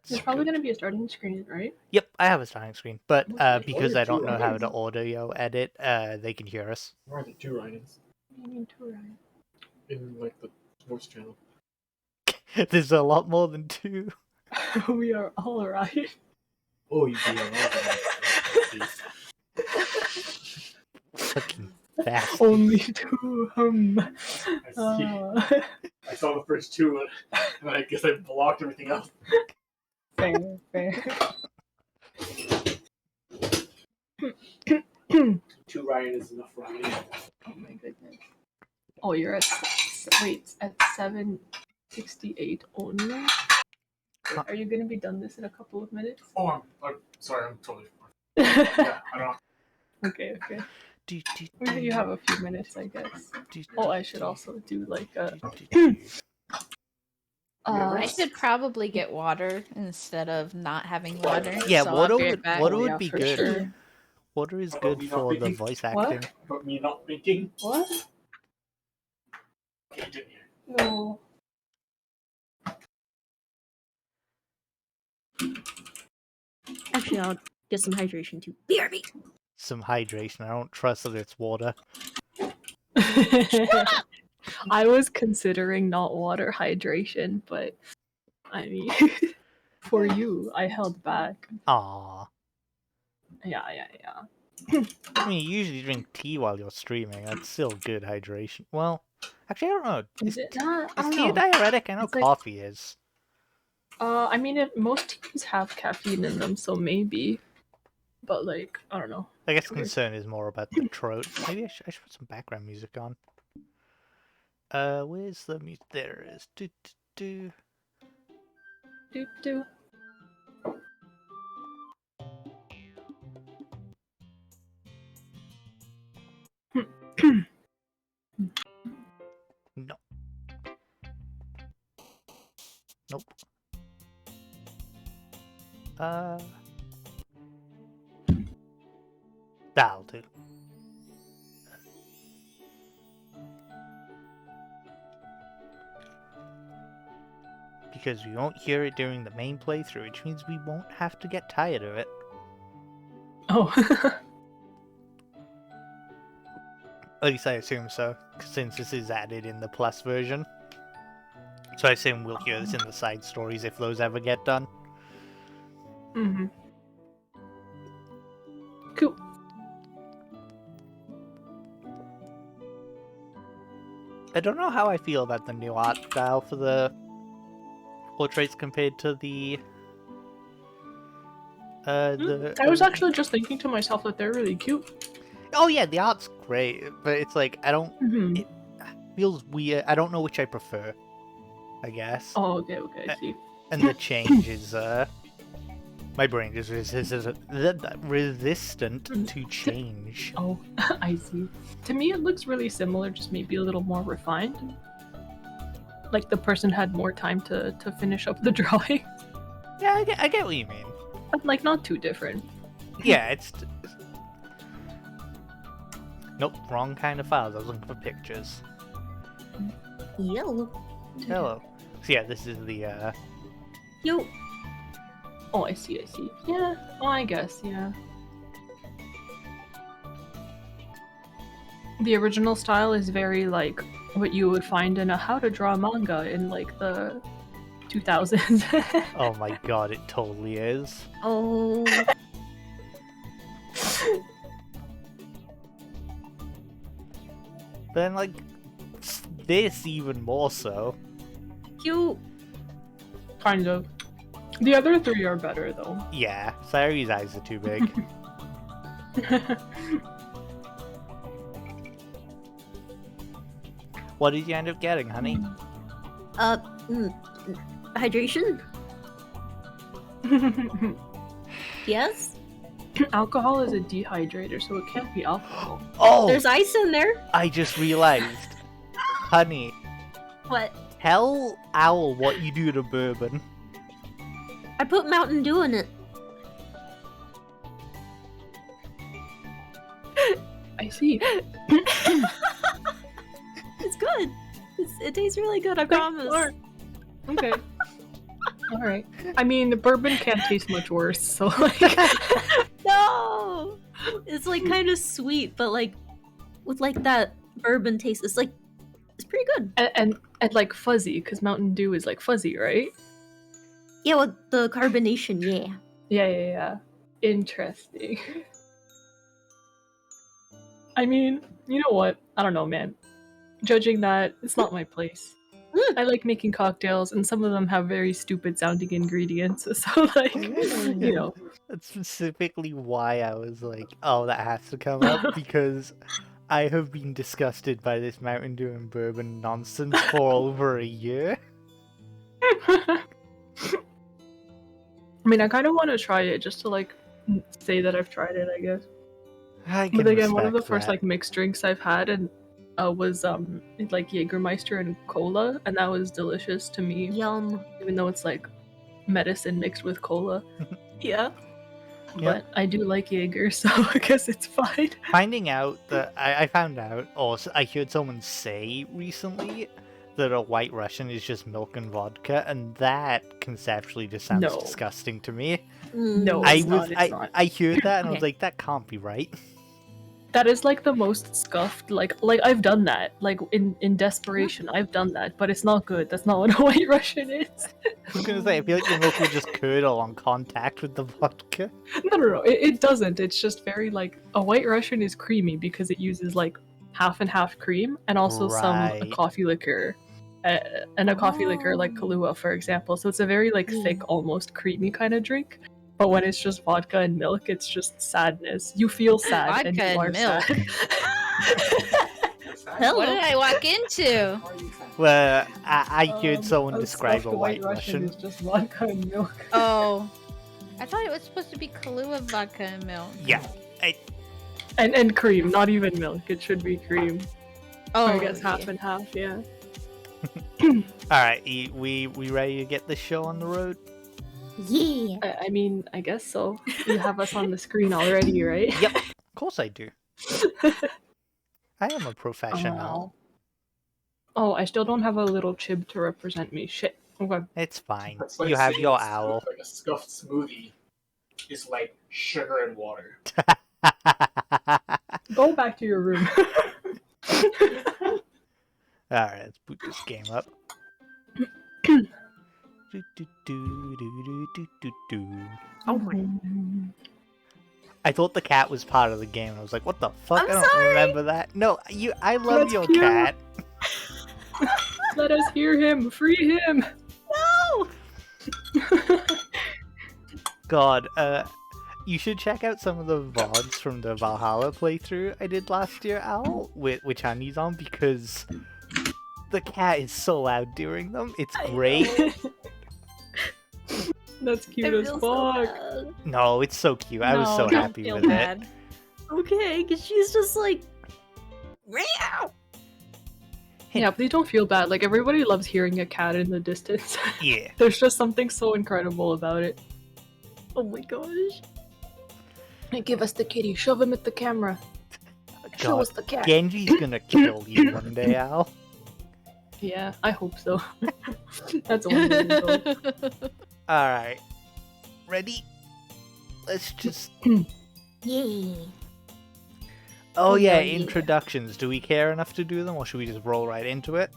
There's probably going to be a starting screen, right? Yep, I have a starting screen, but because Order I don't two know how Ryans. to audio edit, they can hear us. Where are the 2 Ryans? What do you mean 2 Ryan? In, like, the sports channel. There's a lot more than 2. We are all right. Oh, you do. Fucking bastard. Only 2. I see. I saw the first 2, and I guess I blocked everything else. Fair. 2 Ryan is enough Ryan. Oh my goodness. Oh, you're at 768 only? Are you going to be done this in a couple of minutes? Oh, I'm sorry, I'm totally fine. Yeah, I don't know. Okay. Do, Well, you have a few minutes, I guess. Oh, I should also do like a... I should probably get water instead of not having water. Yeah, so water I'll be right back. would be for good. sure. Water is About good me not for the thinking? voice What? acting. But me not thinking. What? Okay, I didn't hear. No. Actually, I'll get some hydration too. BRB! Some hydration. I don't trust that it's water. I was considering not water hydration, but I mean, for you, I held back. Aww. Yeah. I mean, you usually drink tea while you're streaming. That's still good hydration. Well, actually, I don't know. Is it not? I Is don't tea a know. diuretic? I know It's like- coffee is. I mean, most teas have caffeine in them, so maybe. But like, I don't know. I guess concern is more about the throat. Maybe I should put some background music on. Where's the music? There it is. Do. Do. No. Nope. That'll do. Because we won't hear it during the main playthrough, which means we won't have to get tired of it. Oh. At least I assume so, since this is added in the Plus version. So I assume we'll hear this in the side stories if those ever get done. Mm-hmm. Cool. I don't know how I feel about the new art style for the portraits compared to the... I was actually just thinking to myself that they're really cute. Oh yeah, the art's great, but it's like, I don't... Mm-hmm. It feels weird. I don't know which I prefer, I guess. Oh, okay, I see. And the change is, my brain is resistant to change. Oh, I see. To me, it looks really similar, just maybe a little more refined. Like the person had more time to finish up the drawing. Yeah, I get what you mean. But like, not too different. Yeah, it's... Nope, wrong kind of files. I was looking for pictures. Yo. Hello. So yeah, this is the, Yo. Oh, I see. Yeah, well, I guess, yeah. The original style is very, like, what you would find in a how to draw manga in, like, the 2000s. Oh my god, it totally is. Oh. Then, like, this even more so. Cute. Kind of. The other three are better, though. Yeah, Sayori's eyes are too big. What did you end up getting, honey? Hydration? Yes? Alcohol is a dehydrator, so it can't be alcohol. Oh! There's ice in there. I just realized. Honey, What? tell Owl what you do to bourbon. I put Mountain Dew in it. I see. It's good. It tastes really good, I promise. Okay. All right. I mean, the bourbon can't taste much worse, so like. No! It's like kind of sweet, but like with like that bourbon taste, it's pretty good. And like fuzzy, because Mountain Dew is like fuzzy, right? Yeah, with the carbonation, yeah. Yeah. Interesting. I mean, you know what? I don't know, man. Judging that, it's not my place. I like making cocktails, and some of them have very stupid sounding ingredients, so like, you know. That's specifically why I was like, oh, that has to come up, because I have been disgusted by this Mountain Dew and bourbon nonsense for over a year. I mean, I kind of want to try it just to like say that I've tried it, I guess. I can But again, one of the respect first that. like mixed drinks I've had and was like Jägermeister and cola, and that was delicious to me, Yum. even though it's like medicine mixed with cola. Yeah. But I do like Jaeger, so I guess it's fine. Finding out that I found out, or I heard someone say recently that a White Russian is just milk and vodka, and that conceptually just sounds No. disgusting to me. No, I it's was not, it's not. I heard that and I was Okay. like, that can't be right. That is like the most scuffed. Like I've done that. Like in desperation, I've done that, but it's not good. That's not what a White Russian is. I was gonna say, I feel like the milk would just curdle on contact with the vodka. No. It doesn't. It's just very like a White Russian is creamy because it uses like half and half cream and also some Right. coffee liquor. And a coffee liquor like Kahlua, for example. So it's a very like thick, almost creamy kind of drink. But when it's just vodka and milk, it's just sadness. You feel sad Vodka and you and are milk. sad. Hello. What did I walk into? Well, I heard someone A describe a stuffed White Russian. is just vodka and milk. Oh. I thought it was supposed to be Kahlua vodka and milk. Yeah. And cream, not even milk. It should be cream. Oh, Or I guess half yeah. and half, yeah. Alright, we ready to get this show on the road? Yeah. I mean, I guess so. You have us on the screen already, right? Yep. Of course I do. I am a professional. Oh, I still don't have a little chib to represent me. Shit. Okay. It's fine. That's like You have saying your it's owl. Like a scuffed smoothie is like sugar and water. Go back to your room. Alright, let's boot this game up. Oh my. I thought the cat was part of the game, and I was like, what the fuck? I'm I don't sorry. remember that. No, I love That's your cute. cat. Let us hear him. Free him. No! God, you should check out some of the VODs from the Valhalla playthrough I did last year, Al, which Annie's on, because the cat is so loud during them. It's great. That's I cute as feel so fuck. bad. No, it's so cute. I was No, so don't happy feel with it. bad. Okay, because she's just like. Meow! Yeah, please don't feel bad. Like, everybody loves hearing a cat in the distance. Yeah. There's just something so incredible about it. Oh my gosh. Hey, give us the kitty. Shove him at the camera. Show God, us the cat. Genji's gonna kill you one day, Al. Yeah, I hope so. That's a wonderful goal. Alright. Ready? Let's just... Yeah. Oh yeah, yeah. introductions. Do we care enough to do them, or should we just roll right into it?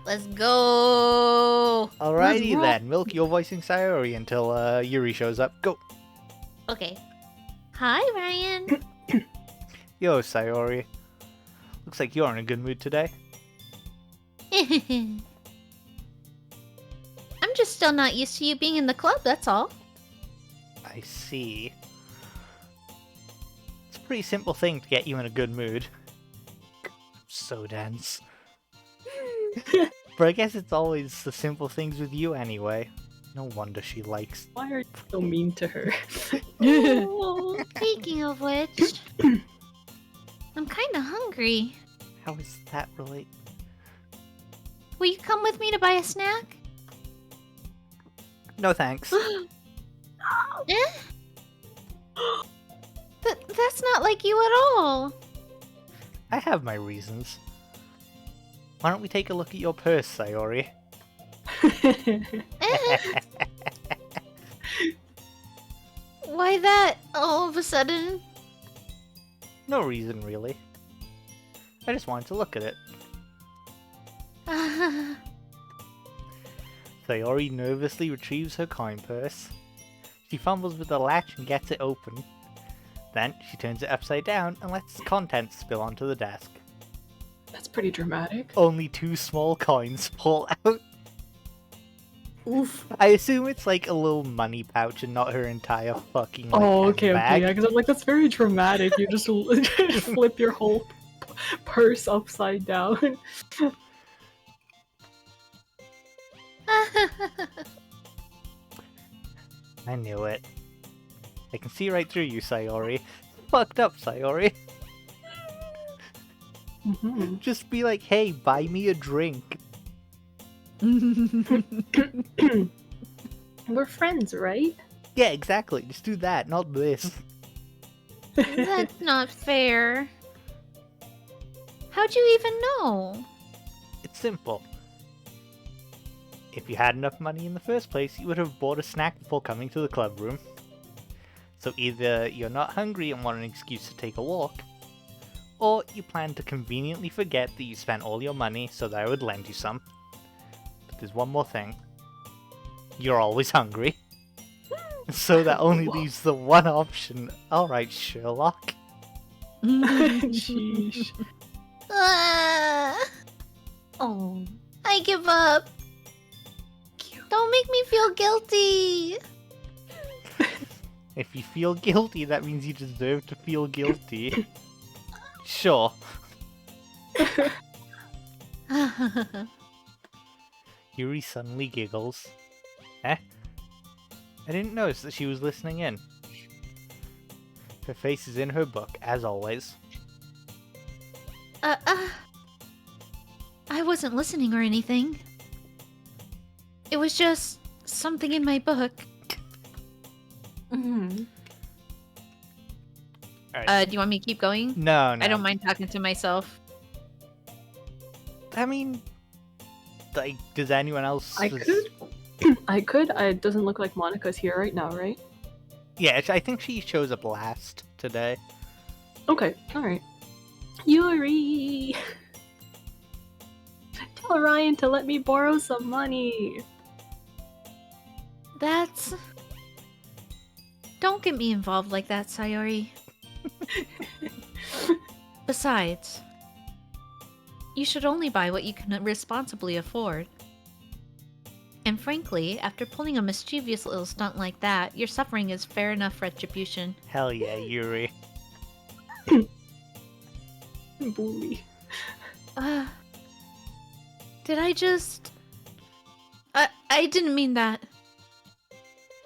Let's go. Alrighty roll. then. Milk, you're voicing Sayori until Yuri shows up. Go! Okay. Hi, Ryan. Yo, Sayori. Looks like you're in a good mood today. I'm just still not used to you being in the club, that's all. I see. It's a pretty simple thing to get you in a good mood. So dense. But I guess it's always the simple things with you anyway. No wonder she likes... Why are you so mean to her? Oh. Speaking of which, I'm kinda hungry. How is that relate? Will you come with me to buy a snack? No thanks. Eh? That's not like you at all. I have my reasons. Why don't we take a look at your purse, Sayori? Eh? Why that all of a sudden? No reason, really. I just wanted to look at it. Sayori nervously retrieves her coin purse. She fumbles with the latch and gets it open. Then she turns it upside down and lets its contents spill onto the desk. That's pretty dramatic. Only 2 small coins fall out. Oof. I assume it's like a little money pouch and not her entire fucking like, Oh, okay, bag. yeah, because I'm like, that's very dramatic. You just flip your whole purse upside down. I knew it. I can see right through you, Sayori. Fucked up, Sayori. Mhm. Just be like, hey, buy me a drink. We're friends, right? Yeah, exactly. Just do that, not this. That's not fair. How'd you even know? It's simple. If you had enough money in the first place, you would have bought a snack before coming to the club room. So either you're not hungry and want an excuse to take a walk, or you plan to conveniently forget that you spent all your money so that I would lend you some. But there's one more thing. You're always hungry. So that only leaves the one option. Alright, Sherlock. Sheesh. Oh. I give up. Don't make me feel guilty. If you feel guilty, that means you deserve to feel guilty. Sure. Yuri suddenly giggles. Eh? I didn't notice that she was listening in. Her face is in her book, as always. I wasn't listening or anything. It was just something in my book. Mhm. Alright. Do you want me to keep going? No. I don't mind talking to myself. I mean, like, does anyone else... I could. I could. It doesn't look like Monica's here right now, right? Yeah, I think she shows up last today. Okay, alright. Yuri! Tell Ryan to let me borrow some money! That's... Don't get me involved like that, Sayori. Besides, you should only buy what you can responsibly afford. And frankly, after pulling a mischievous little stunt like that, your suffering is fair enough retribution. Hell yeah, Yuri. Bully. Did I just... I didn't mean that.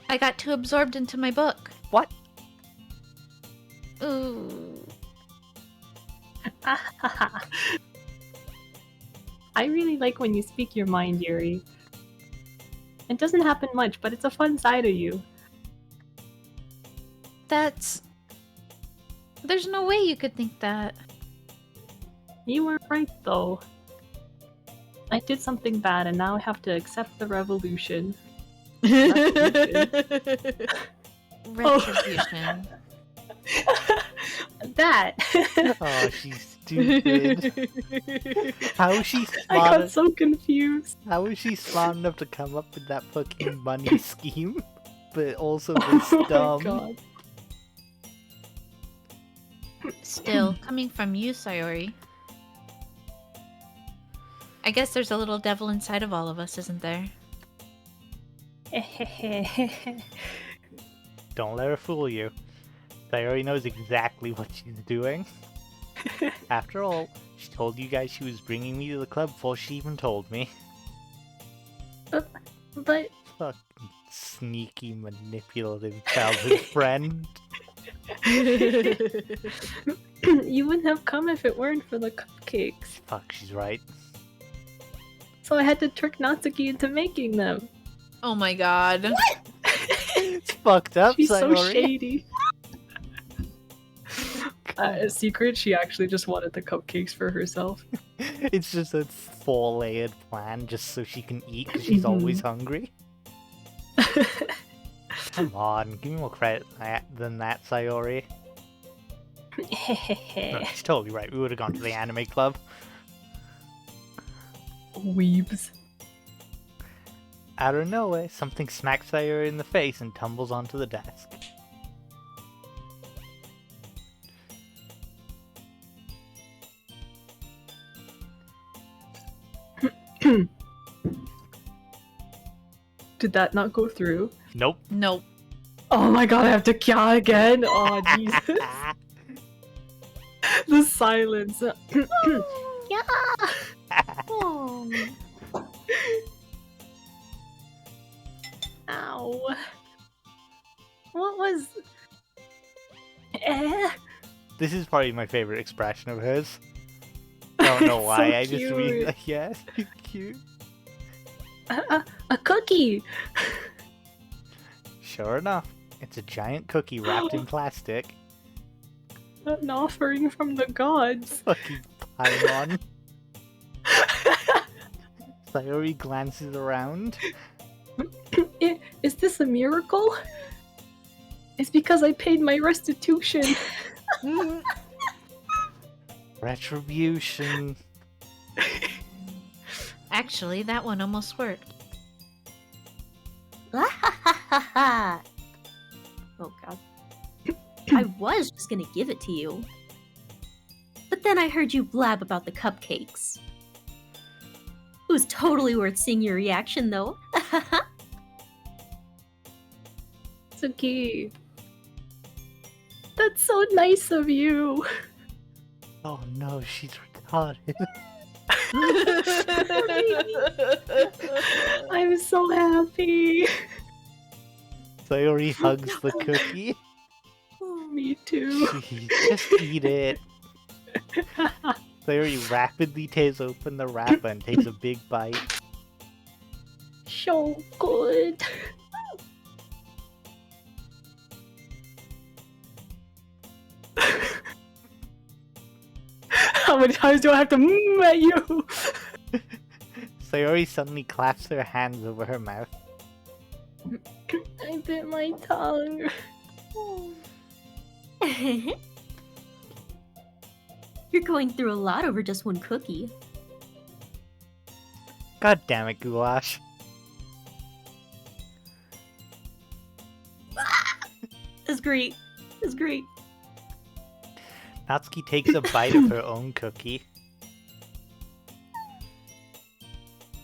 I got too absorbed into my book. What? Ooh. I really like when you speak your mind, Yuri. It doesn't happen much, but it's a fun side of you. That's... There's no way you could think that. You were right, though. I did something bad, and now I have to accept the revolution. Retribution. That! Oh, she's stupid. How is she I got smart? so confused. How is she smart enough to come up with that fucking money scheme, but also this Oh dumb? my god. Still, coming from you, Sayori. I guess there's a little devil inside of all of us, isn't there? Don't let her fool you. Sayori knows exactly what she's doing. After all, she told you guys she was bringing me to the club before she even told me. But Fucking sneaky, manipulative childhood friend. you wouldn't have come if it weren't for the cupcakes. Fuck, she's right. So I had to trick Natsuki into making them. Oh my god. It's fucked up, She's so Sayori. shady. A secret, she actually just wanted the cupcakes for herself. It's just a 4-layered plan just so she can eat because she's Mhm. always hungry. Come on, give me more credit than that, Sayori. No, she's totally right. We would have gone to the anime club. Weebs. Out of nowhere, something smacks Sayori in the face and tumbles onto the desk. Did that not go through? Nope. Nope. Oh my god, I have to kya again? Oh, Jesus. The silence. Yeah. Oh. Ow. What was? This is probably my favorite expression of hers. I don't know It's why. so I just really cute. like, yes, cute. A cookie. Sure enough, it's a giant cookie wrapped in plastic. An offering from the gods. Fucking Paimon. Sayori glances around. Is this a miracle? It's because I paid my restitution. Retribution. Actually, that one almost worked. Oh god. I was just gonna give it to you. But then I heard you blab about the cupcakes. It was totally worth seeing your reaction though. Suki. That's so nice of you. Oh no, she's retarded. I'm so happy. Sayori hugs the cookie. Oh, me too. Just eat it. Sayori rapidly tears open the wrapper and takes a big bite. So good. How many times do I have to at you? Sayori suddenly claps her hands over her mouth. I bit my tongue. You're going through a lot over just one cookie. God damn it, Goulash. It's great. It's great. Natsuki takes a bite of her own cookie.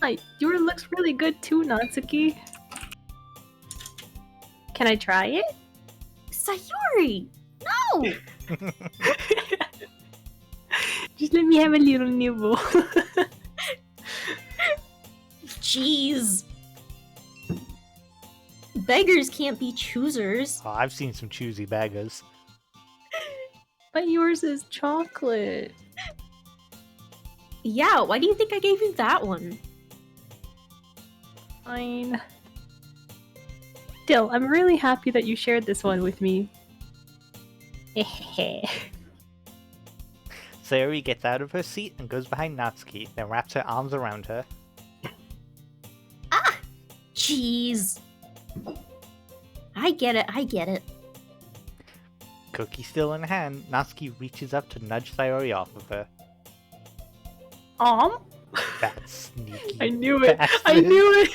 Hi, yours looks really good too, Natsuki. Can I try it? Sayori! No! Just let me have a little nibble. Jeez. Beggars can't be choosers. Oh, I've seen some choosy beggars. But yours is chocolate. Yeah, why do you think I gave you that one? Fine. Still, I'm really happy that you shared this one with me. Sayori gets out of her seat and goes behind Natsuki, then wraps her arms around her. Ah! Jeez. I get it, I get it. Cookie still in hand, Natsuki reaches up to nudge Sayori off of her. That's sneaky. I knew it! I bastard. knew it!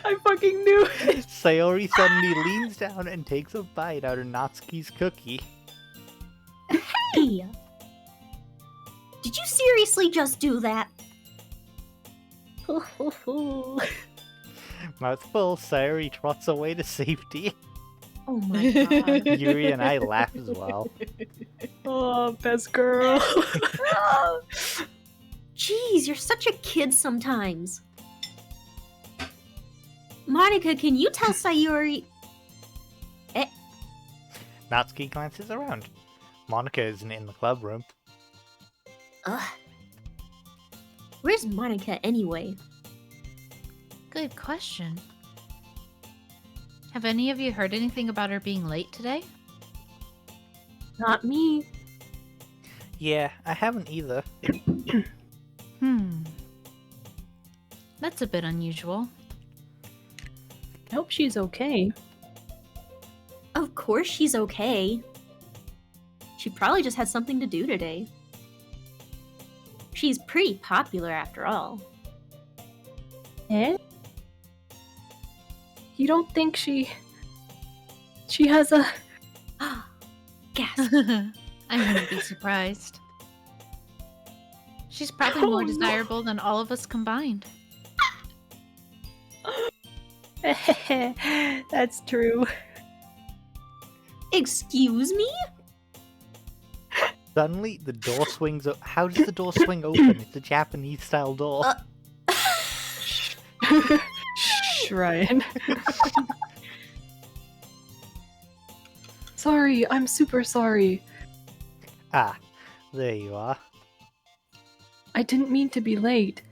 I fucking knew it! Sayori suddenly leans down and takes a bite out of Natsuki's cookie. Hey! Did you seriously just do that? Mouth full, Sayori trots away to safety. Oh my god. Yuri and I laugh as well. Oh, best girl. Jeez, you're such a kid sometimes. Monica, can you tell Sayori... Natsuki glances around. Monica isn't in the club room. Ugh. Where's Monica anyway? Good question. Have any of you heard anything about her being late today? Not me. Yeah, I haven't either. That's a bit unusual. I hope she's okay. course she's okay. She probably just had something to do today. She's pretty popular after all. Eh? You don't think she has a... Gasp. I wouldn't be surprised. She's probably Oh, more no. desirable than all of us combined. That's true. Excuse me? Suddenly, the door swings up. How does the door swing open? It's a Japanese-style door. Shh, Ryan. Sorry, I'm super sorry. Ah, there you are. I didn't mean to be late.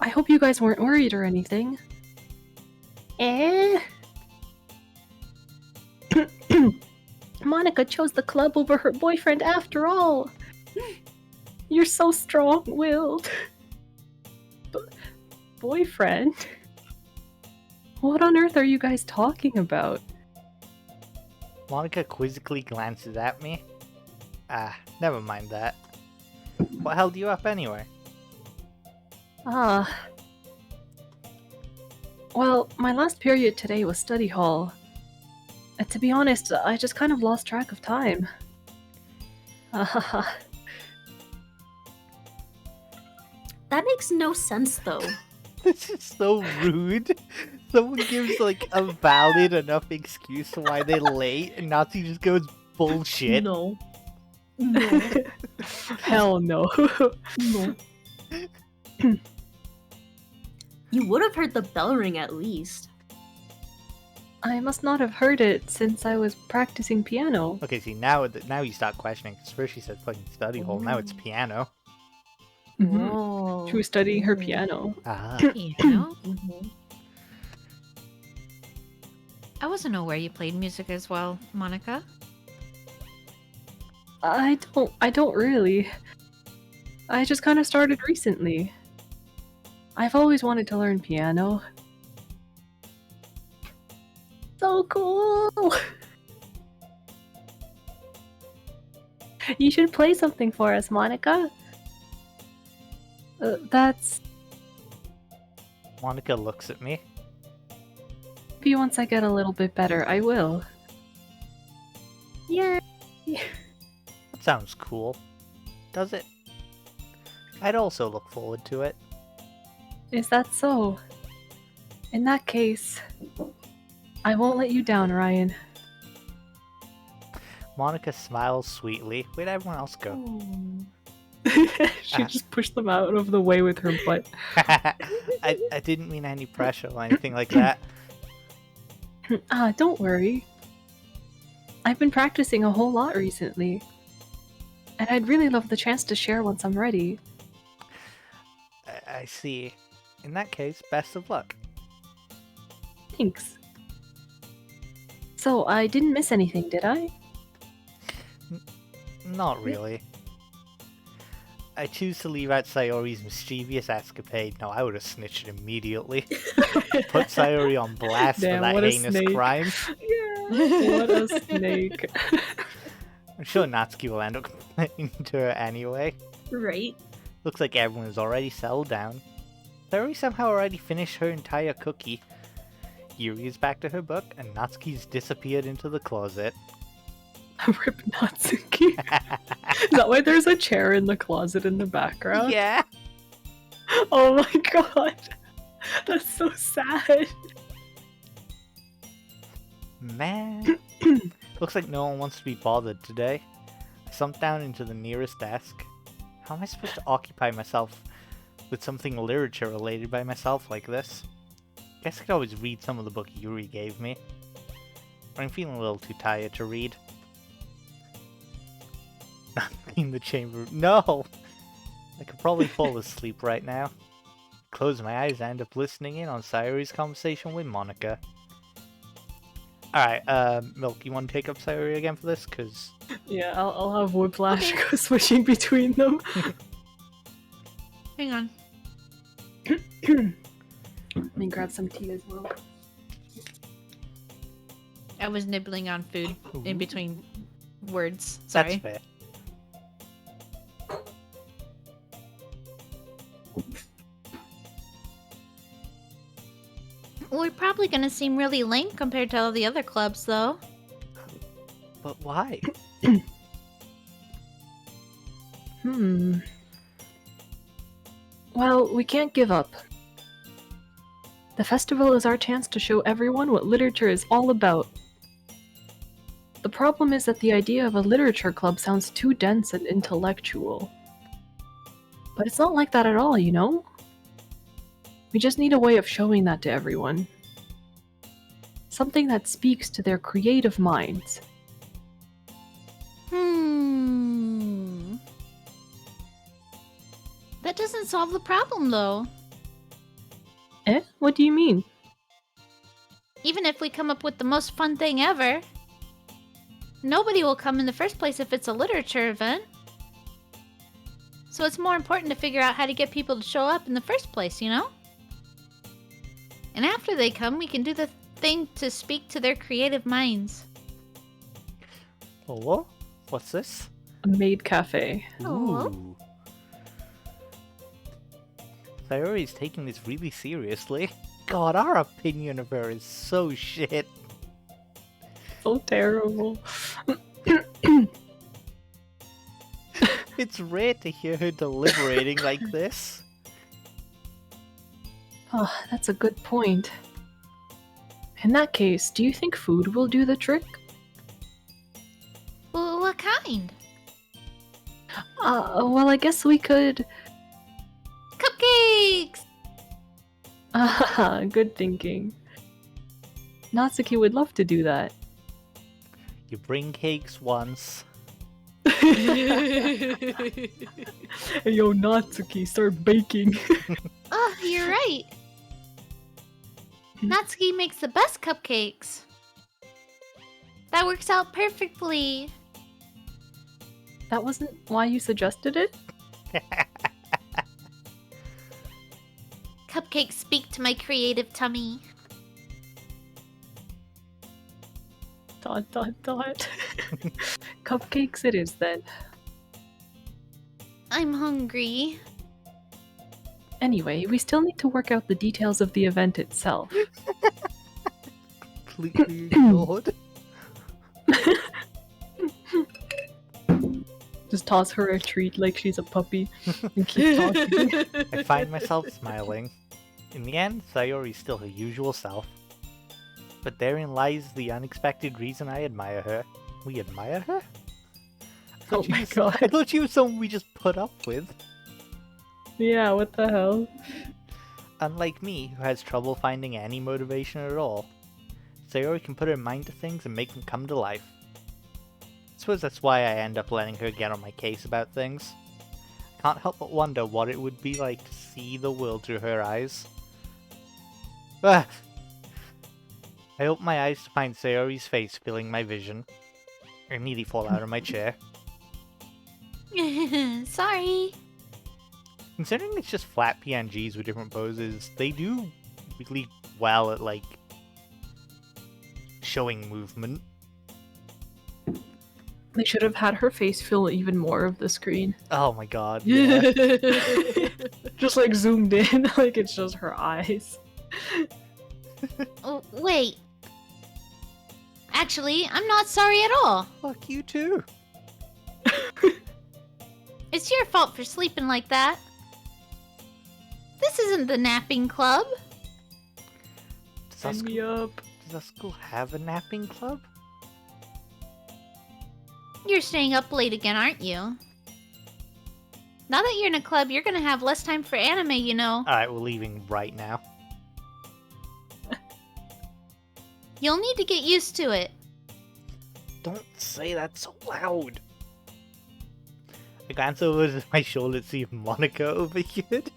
I hope you guys weren't worried or anything. Eh? Monica chose the club over her boyfriend after all. You're so strong-willed. Boyfriend? What on earth are you guys talking about? Monica quizzically glances at me. Ah, never mind that. What held you up anyway? Well, my last period today was study hall. And to be honest, I just kind of lost track of time. That makes no sense, though. This is so rude. Someone gives like a valid enough excuse to why they're late, and Nazi just goes bullshit. No. No. Hell no. No. You would have heard the bell ring at least. I must not have heard it since I was practicing piano. Okay, see now you start questioning. Because first she said fucking study hall, now it's piano. Mhm. Whoa. She was studying her piano. Ah, Piano? Mhm. I wasn't aware you played music as well, Monica. I don't really. I just kind of started recently. I've always wanted to learn piano. So cool! You should play something for us, Monica. That's Monica looks at me. maybe once I get a little bit better, I will. Yeah. That sounds cool. Does it? I'd also look forward to it. Is that so? In that case, I won't let you down, Ryan. Monica smiles sweetly. Where'd everyone else go? She just pushed them out of the way with her butt. I didn't mean any pressure or anything like that. Don't worry. I've been practicing a whole lot recently. And I'd really love the chance to share once I'm ready. I see. In that case, best of luck. Thanks. So, I didn't miss anything, did I? Not really. I choose to leave out Sayori's mischievous escapade. No, I would have snitched immediately. Put Sayori on blast Damn, for that what a heinous snake. crime. Yeah. What a snake. I'm sure Natsuki will end up complaining to her anyway. Right? Looks like everyone is already settled down. Sayori somehow already finished her entire cookie. Yuri is back to her book, and Natsuki's disappeared into the closet. Rip Natsuki. Is that why there's a chair in the closet in the background? Yeah! Oh my god. That's so sad. Man. Looks like no one wants to be bothered today. I slumped down into the nearest desk. How am I supposed to occupy myself with something literature related by myself like this? Guess I could always read some of the book Yuri gave me. But I'm feeling a little too tired to read. Not in the chamber. No! I could probably fall asleep right now. Close my eyes and end up listening in on Sayori's conversation with Monica. Alright, Milk, you want to take up Sayori again for this? Because Yeah, I'll have Whiplash go switching between them. Hang on. Let me grab some tea as well. I was nibbling on food in Ooh. between words. That's Sorry. fair. We're probably gonna seem really lame compared to all the other clubs, though. But why? Well, we can't give up. The festival is our chance to show everyone what literature is all about. The problem is that the idea of a literature club sounds too dense and intellectual. But it's not like that at all, you know? We just need a way of showing that to everyone. Something that speaks to their creative minds. That doesn't solve the problem, though. Eh? What do you mean? Even if we come up with the most fun thing ever, nobody will come in the first place if it's a literature event. So it's more important to figure out how to get people to show up in the first place, you know? And after they come, we can do the thing to speak to their creative minds. Oh, what's this? A maid cafe. Hello? Ooh. Sayori's taking this really seriously. God, our opinion of her is so shit. So terrible. It's rare to hear her deliberating like this. Oh, that's a good point. In that case, do you think food will do the trick? Well, what kind? Well, I guess we could... Cupcakes! Ah, good thinking. Natsuki would love to do that. You bring cakes once. Hey, yo, Natsuki, start baking. Oh, you're right. Natsuki makes the best cupcakes. That works out perfectly. That wasn't why you suggested it? Cupcakes speak to my creative tummy. ... Cupcakes it is then. I'm hungry. Anyway, we still need to work out the details of the event itself. Completely ignored. Just toss her a treat like she's a puppy and keep talking. I find myself smiling. In the end, Sayori's still her usual self. But therein lies the unexpected reason I admire her. We admire her? Oh my god. I thought she was someone we just put up with. Yeah, what the hell? Unlike me, who has trouble finding any motivation at all, Sayori can put her mind to things and make them come to life. I suppose that's why I end up letting her get on my case about things. I can't help but wonder what it would be like to see the world through her eyes. Ah! I open my eyes to find Sayori's face filling my vision. I nearly fall out of my chair. Sorry. Considering it's just flat PNGs with different poses, they do really well at, like, showing movement. They should have had her face fill even more of the screen. Oh my god, yeah. Just like zoomed in, like it's just her eyes. Oh, wait. Actually, I'm not sorry at all. Fuck you too. It's your fault for sleeping like that. This isn't the napping club. Does Sign me up. our school have a napping club? You're staying up late again, aren't you? Now that you're in a club, you're gonna have less time for anime, you know. Alright, we're leaving right now. You'll need to get used to it. Don't say that so loud. I glance over my shoulder to see if Monica overheard.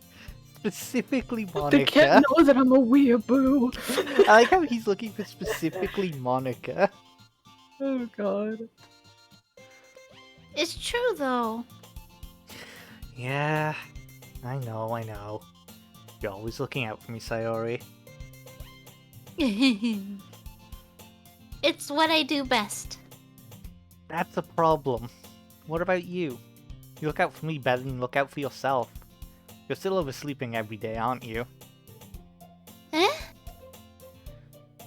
Specifically Monica. They can't know that I'm a weeaboo. I like how he's looking for specifically Monica. Oh god. It's true, though. Yeah, I know. You're always looking out for me, Sayori. It's what I do best. That's a problem. What about you? You look out for me better than you look out for yourself. You're still oversleeping every day, aren't you? Eh?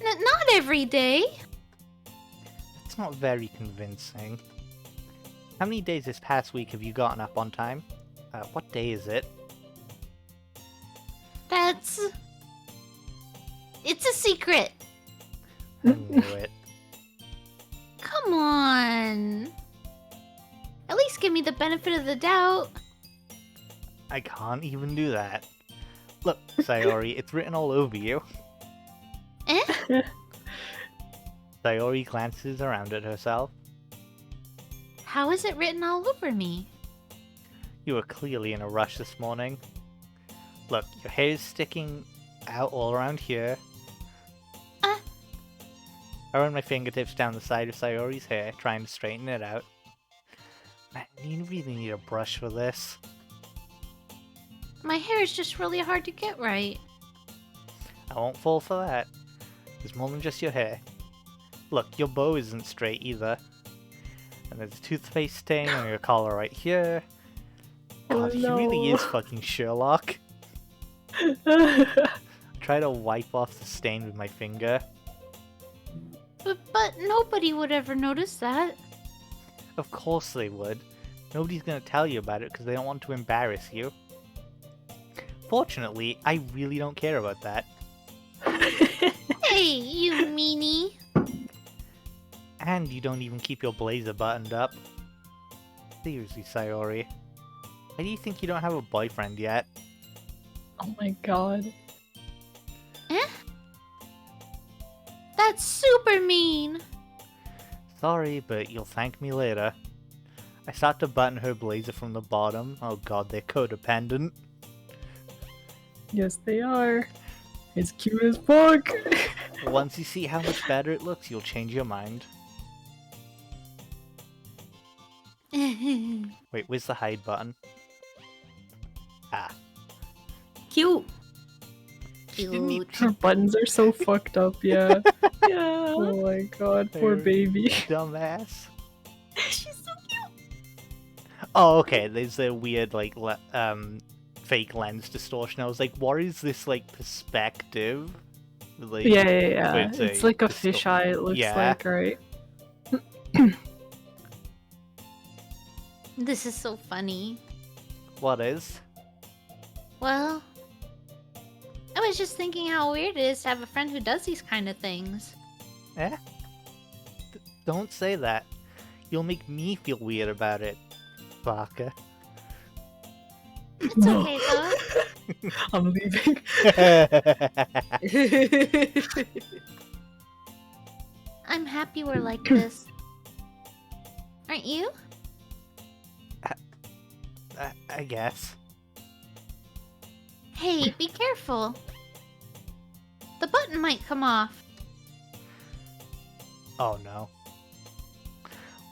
Not every day. It's not very convincing. How many days this past week have you gotten up on time? What day is it? It's a secret. I knew it. Come on. At least give me the benefit of the doubt. I can't even do that. Look, Sayori, it's written all over you. Eh? Sayori glances around at herself. How is it written all over me? You were clearly in a rush this morning. Look, your hair is sticking out all around here. I run my fingertips down the side of Sayori's hair, trying to straighten it out. Man, you really need a brush for this. My hair is just really hard to get right. I won't fall for that. There's more than just your hair. Look, your bow isn't straight either. And there's a toothpaste stain on your collar right here. God, he really is fucking Sherlock. Try to wipe off the stain with my finger. But nobody would ever notice that. Of course they would. Nobody's gonna tell you about it because they don't want to embarrass you. Fortunately, I really don't care about that. Hey, you meanie. And you don't even keep your blazer buttoned up. Seriously, Sayori. Why do you think you don't have a boyfriend yet? Oh my god. Eh? That's super mean. Sorry, but you'll thank me later. I start to button her blazer from the bottom. Oh god, they're codependent. Yes, they are. It's cute as fuck. Once you see how much better it looks, you'll change your mind. Wait, where's the hide button? Ah. Cute. Didn't he- Her buttons are so fucked up, yeah. Yeah. Oh my god, poor They're baby. Dumbass. She's so cute. Oh, okay, there's a weird, like, fake lens distortion. I was like, what is this, like, perspective? Like, Yeah. wait, It's like a distor- fisheye, it looks Yeah. like, right? This is so funny. What is? Well, I was just thinking how weird it is to have a friend who does these kind of things. Eh? Don't say that. You'll make me feel weird about it, Baka. It's No. okay though. I'm leaving. I'm happy we're like this. Aren't you? I guess. Hey, be careful. The button might come off. Oh no.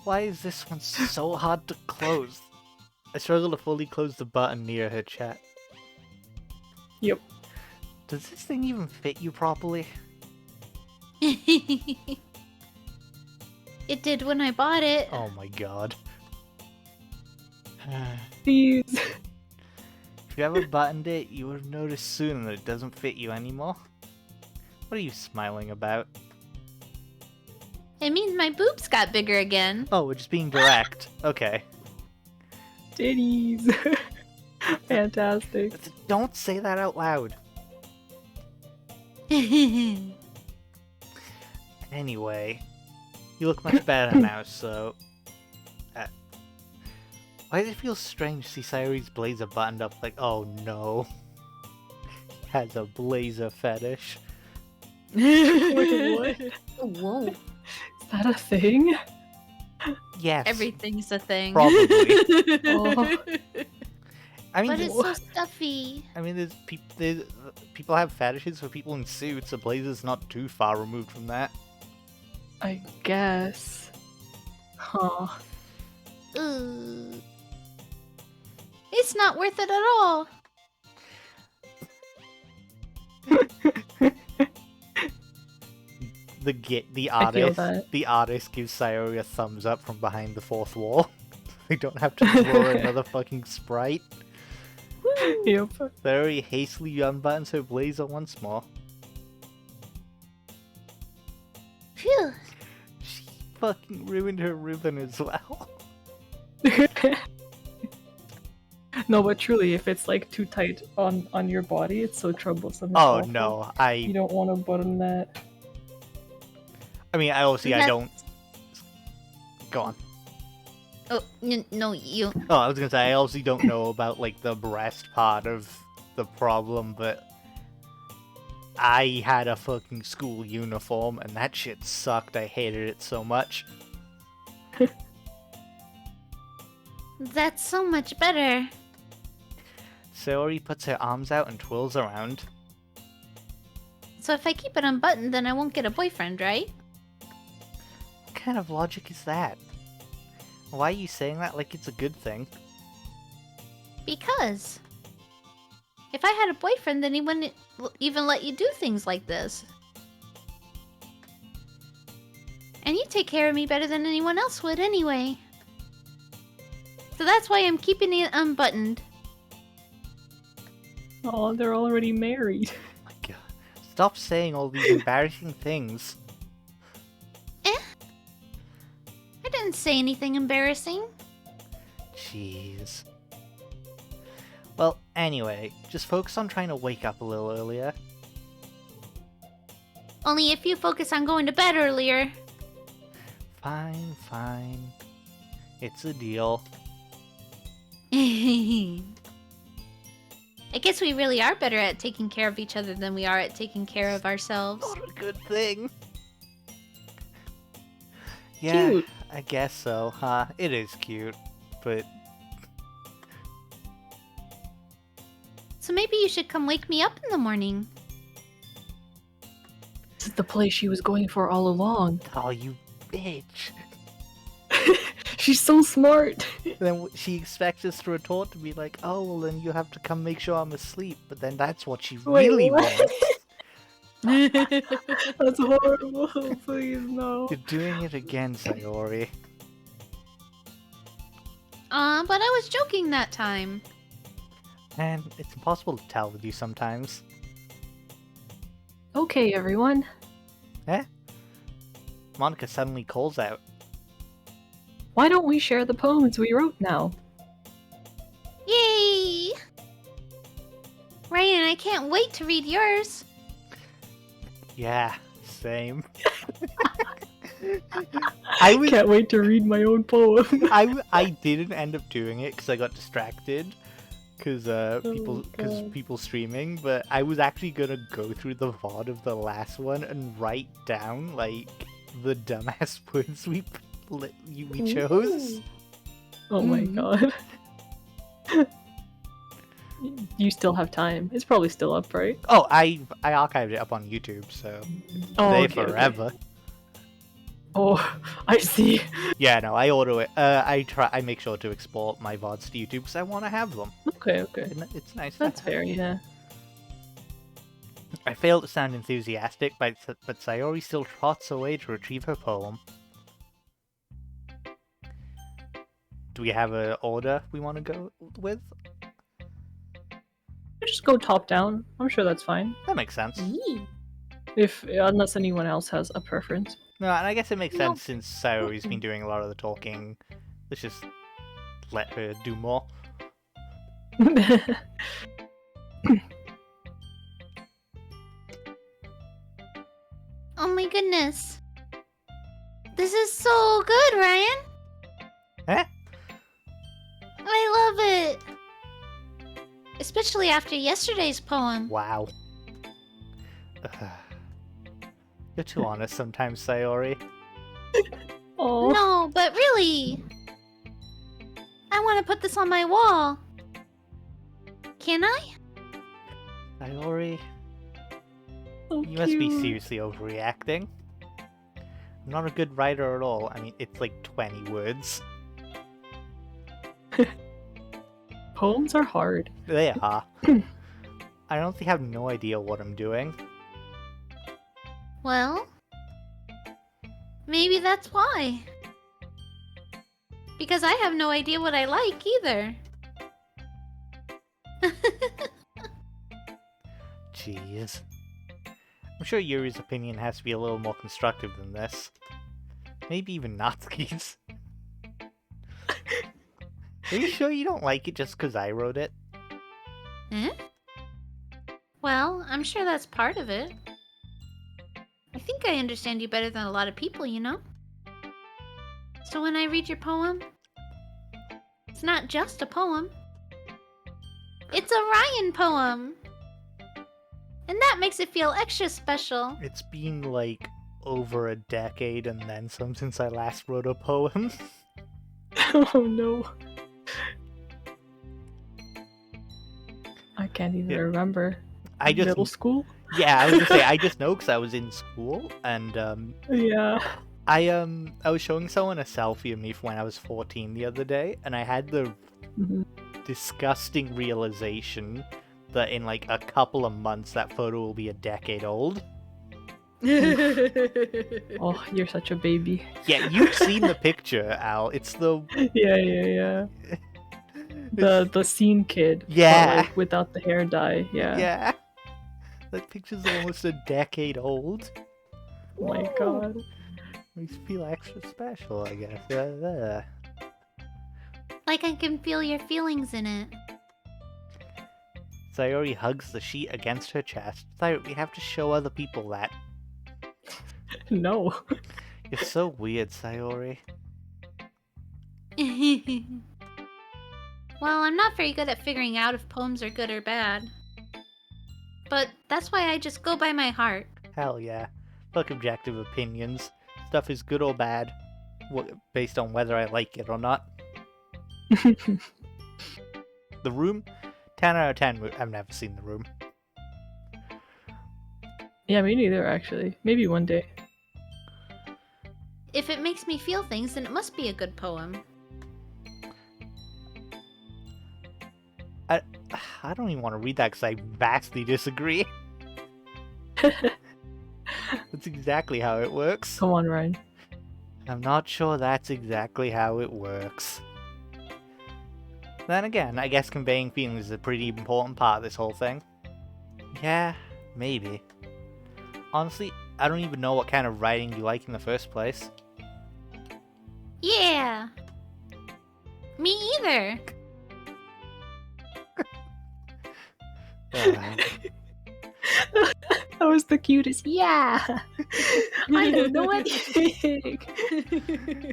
Why is this one so hard to close? I struggle to fully close the button near her chat. Yep. Does this thing even fit you properly? It did when I bought it. Oh my god. Please. If you ever buttoned it, you would have noticed soon that it doesn't fit you anymore. What are you smiling about? It means my boobs got bigger again. Oh, we're just being direct. Okay. Titties. Fantastic. Don't say that out loud. Anyway, you look much better now, so... why does it feel strange to see Sayori's blazer buttoned up like, oh no. Has a blazer fetish. Wait, what? Is Whoa. that a thing? Yes. Everything's a thing. Probably. Oh. I mean, But it's so stuffy. I mean, there's people have fetishes for people in suits. A blazer's not too far removed from that. I guess. Huh. Ooh. It's not worth it at all. the I feel artist that. the artist gives Sayori a thumbs up from behind the fourth wall. They don't have to draw another fucking sprite. Yep. Sayori hastily unbuttons her blazer once more. Phew. She fucking ruined her ribbon as well. No, but truly, if it's like too tight on your body, it's so troublesome. It's Oh awful. no, You don't want to button that. I mean, obviously I That's- don't. Go on. Oh, no, you. Oh, I was gonna say I obviously don't know about like the breast part of the problem, but I had a fucking school uniform and that shit sucked. I hated it so much. That's so much better. Sayori puts her arms out and twirls around. So if I keep it unbuttoned, then I won't get a boyfriend, right? What kind of logic is that? Why are you saying that like it's a good thing? Because if I had a boyfriend, then he wouldn't even let you do things like this. And you take care of me better than anyone else would anyway. So that's why I'm keeping it unbuttoned. Oh, they're already married. My god. Stop saying all these embarrassing things. I didn't say anything embarrassing. Jeez. Well, anyway, just focus on trying to wake up a little earlier. Only if you focus on going to bed earlier. Fine, fine. It's a deal. I guess we really are better at taking care of each other than we are at taking care of ourselves. Not a good thing. Yeah, Cute. I guess so, huh? It is cute, but So maybe you should come wake me up in the morning. This is the place she was going for all along. oh, you bitch. She's so smart. Then she expects us to retort to be like, oh, well, then you have to come make sure I'm asleep. But then that's what she Wait, really what? wants. That's horrible. Please, no. You're doing it again, Sayori. But I was joking that time. And it's impossible to tell with you sometimes. Okay, everyone. Monica suddenly calls out. Why don't we share the poems we wrote now? Yay! Ryan, I can't wait to read yours. Yeah, same. I was Can't wait to read my own poem. I didn't end up doing it because I got distracted because God. people streaming. But I was actually gonna go through the VOD of the last one and write down like the dumbass words we chose. Oh my god. You still have time. It's probably still up, right? Oh, I archived it up on YouTube, so Oh, they okay, okay. forever. Oh, I see. Yeah, no, I auto it. I make sure to export my VODs to YouTube because I want to have them. Okay, okay. It's nice. That's fair, yeah. I fail to sound enthusiastic, but Sayori still trots away to retrieve her poem. Do we have an order we want to go with? Just go top down. I'm sure that's fine. That makes sense. Yee. Unless anyone else has a preference. No, and I guess it makes No. sense since Sayori's been doing a lot of the talking. Let's just let her do more. Oh my goodness. This is so good, Ryan. Eh? I love it. Especially after yesterday's poem. Wow. You're too honest sometimes, Sayori. Oh, No, but really. I want to put this on my wall. Can I? Sayori, so you must be cute. seriously overreacting. I'm not a good writer at all. I mean, it's like 20 words. Poems are hard. They are. I honestly have no idea what I'm doing. Well, Maybe that's why. Because I have no idea what I like either. Jeez. I'm sure Yuri's opinion has to be a little more constructive than this. Maybe even Natsuki's. Are you sure you don't like it just because I wrote it? Eh? Well, I'm sure that's part of it. I think I understand you better than a lot of people, you know? So when I read your poem, it's not just a poem. It's a Ryan poem! And that makes it feel extra special. It's been like over a decade and then some since I last wrote a poem. Oh no. I can't even remember. I just Middle school? Yeah, I was gonna say I just know because I was in school and Yeah. I was showing someone a selfie of me from when I was 14 the other day, and I had the Mhm. disgusting realization that in like a couple of months that photo will be a decade old. Oh, you're such a baby. Yeah, you've seen the picture, Al. It's the Yeah. The scene kid. Yeah. But, like, without the hair dye. Yeah. yeah. That picture's almost a decade old. Oh my god. Makes me feel extra special, I guess. Like I can feel your feelings in it. Sayori hugs the sheet against her chest. Sayori, we have to show other people that. No. You're so weird, Sayori. Well, I'm not very good at figuring out if poems are good or bad. But that's why I just go by my heart. Hell yeah. Fuck objective opinions. Stuff is good or bad, based on whether I like it or not. The Room? 10 out of 10. I've never seen The Room. Yeah, me neither, actually. Maybe one day. If it makes me feel things, then it must be a good poem. I don't even want to read that because I vastly disagree. That's exactly how it works. Come on, Ryan. I'm not sure that's exactly how it works. Then again, I guess conveying feelings is a pretty important part of this whole thing. Yeah, maybe. Honestly, I don't even know what kind of writing you like in the first place. Yeah. Me either. That was the cutest. Yeah. I don't know anything.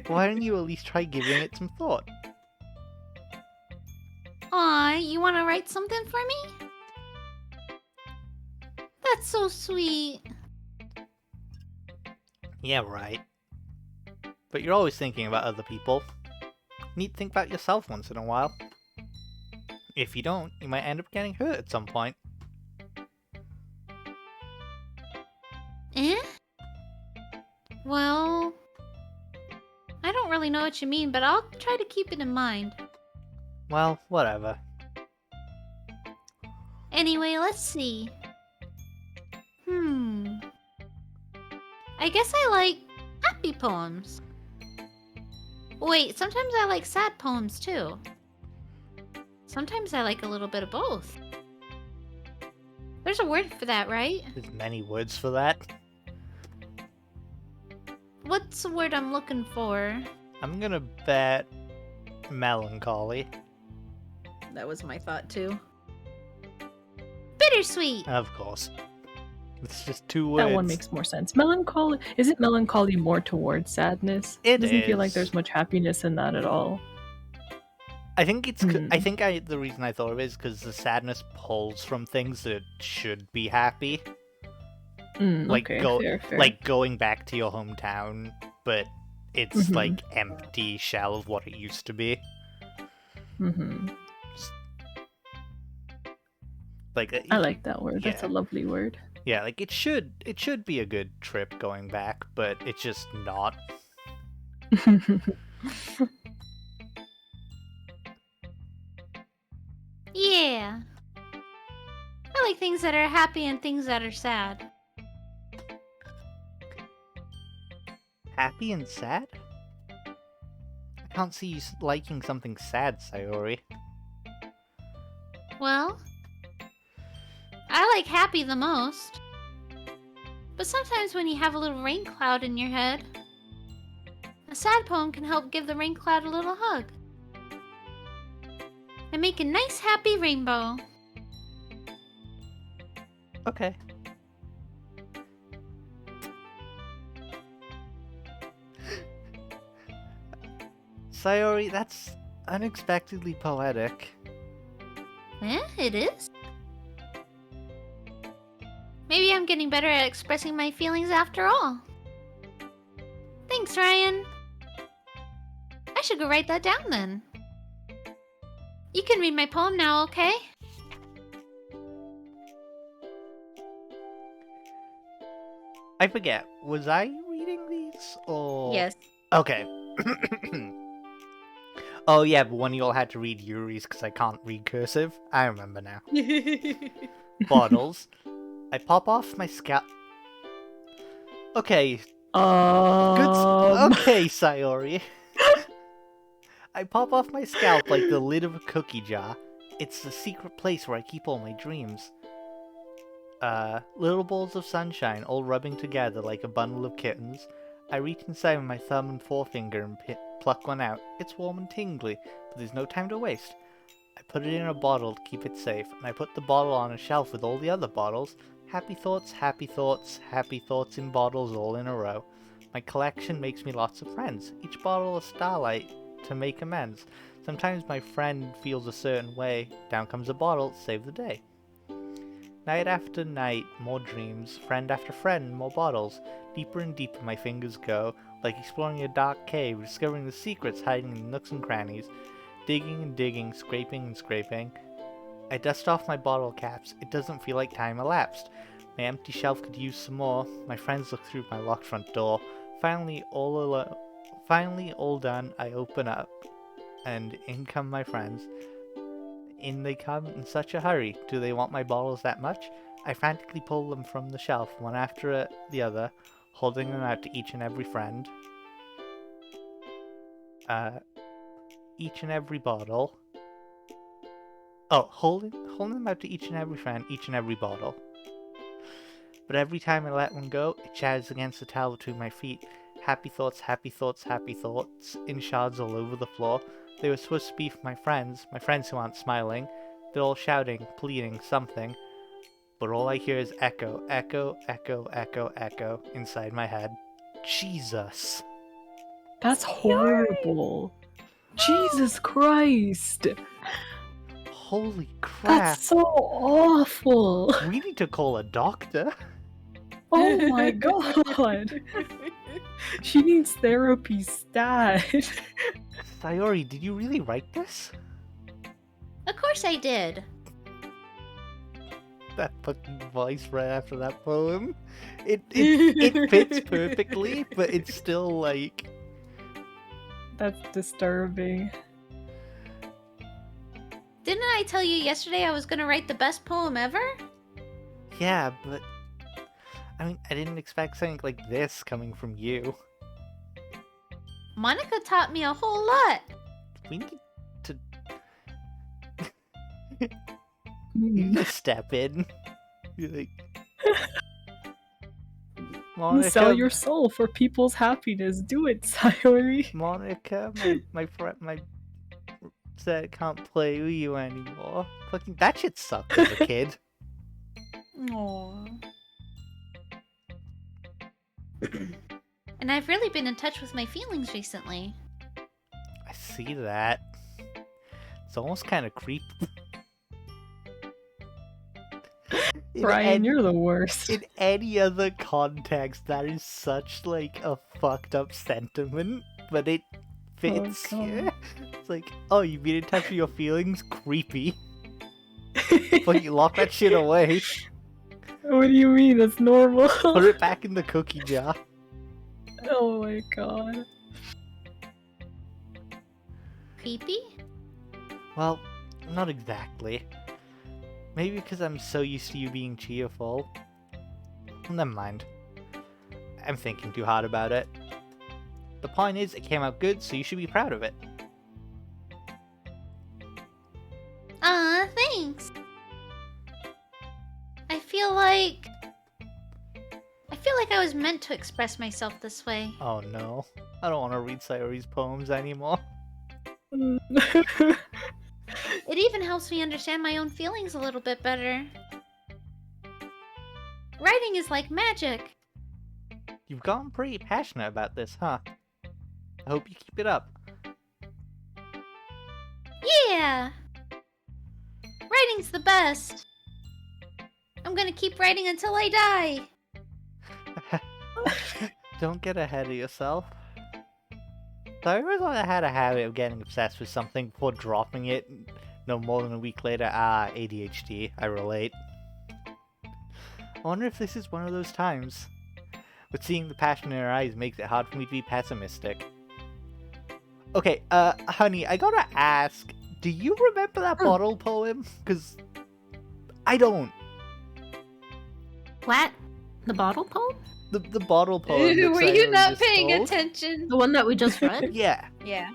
Why don't you at least try giving it some thought? Aw, you want to write something for me? That's so sweet. Yeah, right. But you're always thinking about other people. You need to think about yourself once in a while. If you don't, you might end up getting hurt at some point. Eh? Well, I don't really know what you mean, but I'll try to keep it in mind. Well, whatever. Anyway, let's see. I guess I like happy poems. Wait, sometimes I like sad poems too. Sometimes I like a little bit of both. There's a word for that, right? There's many words for that. What's the word I'm looking for? I'm gonna bet melancholy. That was my thought too. Bittersweet! Of course. It's just two words. That one makes more sense. Melancholy. Isn't melancholy more towards sadness? It doesn't feel like is. there's much happiness in that at all. I think it's. Hmm. I think the reason I thought of it is because the sadness pulls from things that should be happy. Like Okay, fair. like going back to your hometown, but it's Mhm. like empty shell of what it used to be. Mm-hmm. Like I like that word. That's a Yeah. lovely word. Yeah, like it should be a good trip going back, but it's just not. Yeah. I like things that are happy and things that are sad. Happy and sad? I can't see you liking something sad, Sayori. Well, I like happy the most. But sometimes when you have a little rain cloud in your head, a sad poem can help give the rain cloud a little hug. And make a nice happy rainbow. Okay. Sayori, that's unexpectedly poetic. Eh, it is? Maybe I'm getting better at expressing my feelings after all. Thanks, Ryan. I should go write that down then. You can read my poem now, okay? I forget, was I reading these, or...? Yes. Okay. Oh yeah, but one of y'all had to read Yuri's because I can't read cursive. I remember now. Bottles. I pop off my scalp. Okay. Okay, Sayori. I pop off my scalp like the lid of a cookie jar. It's the secret place where I keep all my dreams. Little balls of sunshine all rubbing together like a bundle of kittens. I reach inside with my thumb and forefinger and pluck one out. It's warm and tingly, but there's no time to waste. I put it in a bottle to keep it safe, and I put the bottle on a shelf with all the other bottles. Happy thoughts, happy thoughts, happy thoughts in bottles all in a row. My collection makes me lots of friends, each bottle a starlight to make amends. Sometimes my friend feels a certain way, down comes a bottle, save the day. Night after night, more dreams, friend after friend, more bottles. Deeper and deeper my fingers go, like exploring a dark cave, discovering the secrets hiding in nooks and crannies. Digging and digging, scraping and scraping. I dust off my bottle caps, it doesn't feel like time elapsed. My empty shelf could use some more. My friends look through my locked front door. Finally, all done, I open up, and in come my friends. In they come in such a hurry. Do they want my bottles that much? I frantically pull them from the shelf, one after the other, holding them out to each and every friend. Each and every bottle. Oh, holding them out to each and every friend, each and every bottle. But every time I let one go, it shatters against the towel between my feet. Happy thoughts, happy thoughts, happy thoughts, in shards all over the floor. They were supposed to be for my friends who aren't smiling. They're all shouting, pleading, something. But all I hear is echo, echo, echo, echo, echo inside my head. Jesus. That's horrible. Jesus Christ. Holy crap. That's so awful. We need to call a doctor. Oh my god. She needs therapy stat. Sayori, did you really write this? Of course I did. That fucking voice right after that poem. It fits perfectly, but it's still like... That's disturbing. Didn't I tell you yesterday I was gonna write the best poem ever? Yeah, but... I mean, I didn't expect something like this coming from you. Monica taught me a whole lot. We need to... You need to step in. Be like... Monica, Sell your soul for people's happiness. Do it, Sayori. Monica, my friend, my said can't play with you anymore. Fucking that shit sucked as a kid. Aww. And I've really been in touch with my feelings recently. I see that. It's almost kind of creepy. Brian, you're the worst. In any other context, that is such like a fucked up sentiment, but it fits Oh, God. here. It's like, oh, you've been in touch with your feelings? Creepy. But you lock that shit away. What do you mean? That's normal. Put it back in the cookie jar. Oh my god. Creepy? Well, not exactly. Maybe because I'm so used to you being cheerful. Never mind. I'm thinking too hard about it. The point is, it came out good, so you should be proud of it. Thanks. I feel like I was meant to express myself this way. Oh no. I don't want to read Sayori's poems anymore. It even helps me understand my own feelings a little bit better. Writing is like magic. You've gotten pretty passionate about this, huh? I hope you keep it up. Yeah! Writing's the best. I'm gonna keep writing until I die. Don't get ahead of yourself. So I always had a habit of getting obsessed with something before dropping it no more than a week later. ADHD, I relate. I wonder if this is one of those times. But seeing the passion in her eyes makes it hard for me to be pessimistic. Okay, honey, I gotta ask, do you remember that bottle poem? Because I don't. What? The bottle poem? The bottle poem. that Were you Sayori not just paying told? attention? The one that we just read? Yeah. Yeah.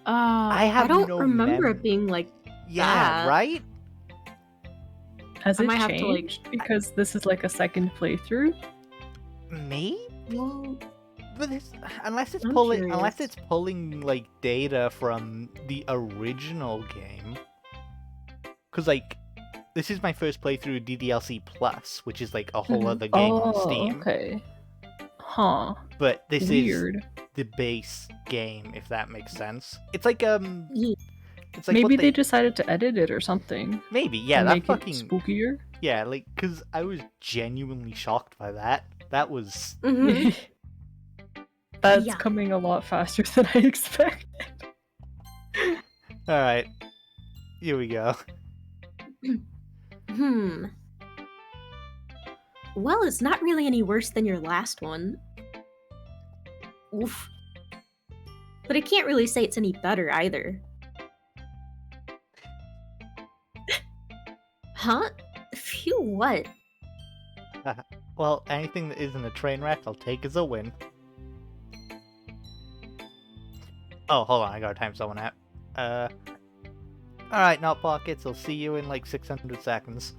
have I don't no remember mem- it being like Yeah, that. right? Has I it might have to, like- changed? Because this is like a second playthrough. Me? Well, But unless it's I'm unless curious. it's pulling like data from the original game, because like this is my first playthrough of DDLC Plus, which is like a whole Mhm. other game on Oh, Steam. okay. Huh. But this is Weird. the base game, if that makes sense. It's like yeah. it's like Maybe what they decided to edit it or something. maybe yeah and that make fucking it spookier. yeah like because I was genuinely shocked by that. That was Mhm. That's Yeah. coming a lot faster than I expected. all right. Here we go. Well, it's not really any worse than your last one. Oof. But I can't really say it's any better either. Huh? Phew, what? Well, anything that isn't a train wreck, I'll take as a win. Oh, hold on, I gotta time someone out. Alright, not pockets, I'll see you in like 600 seconds.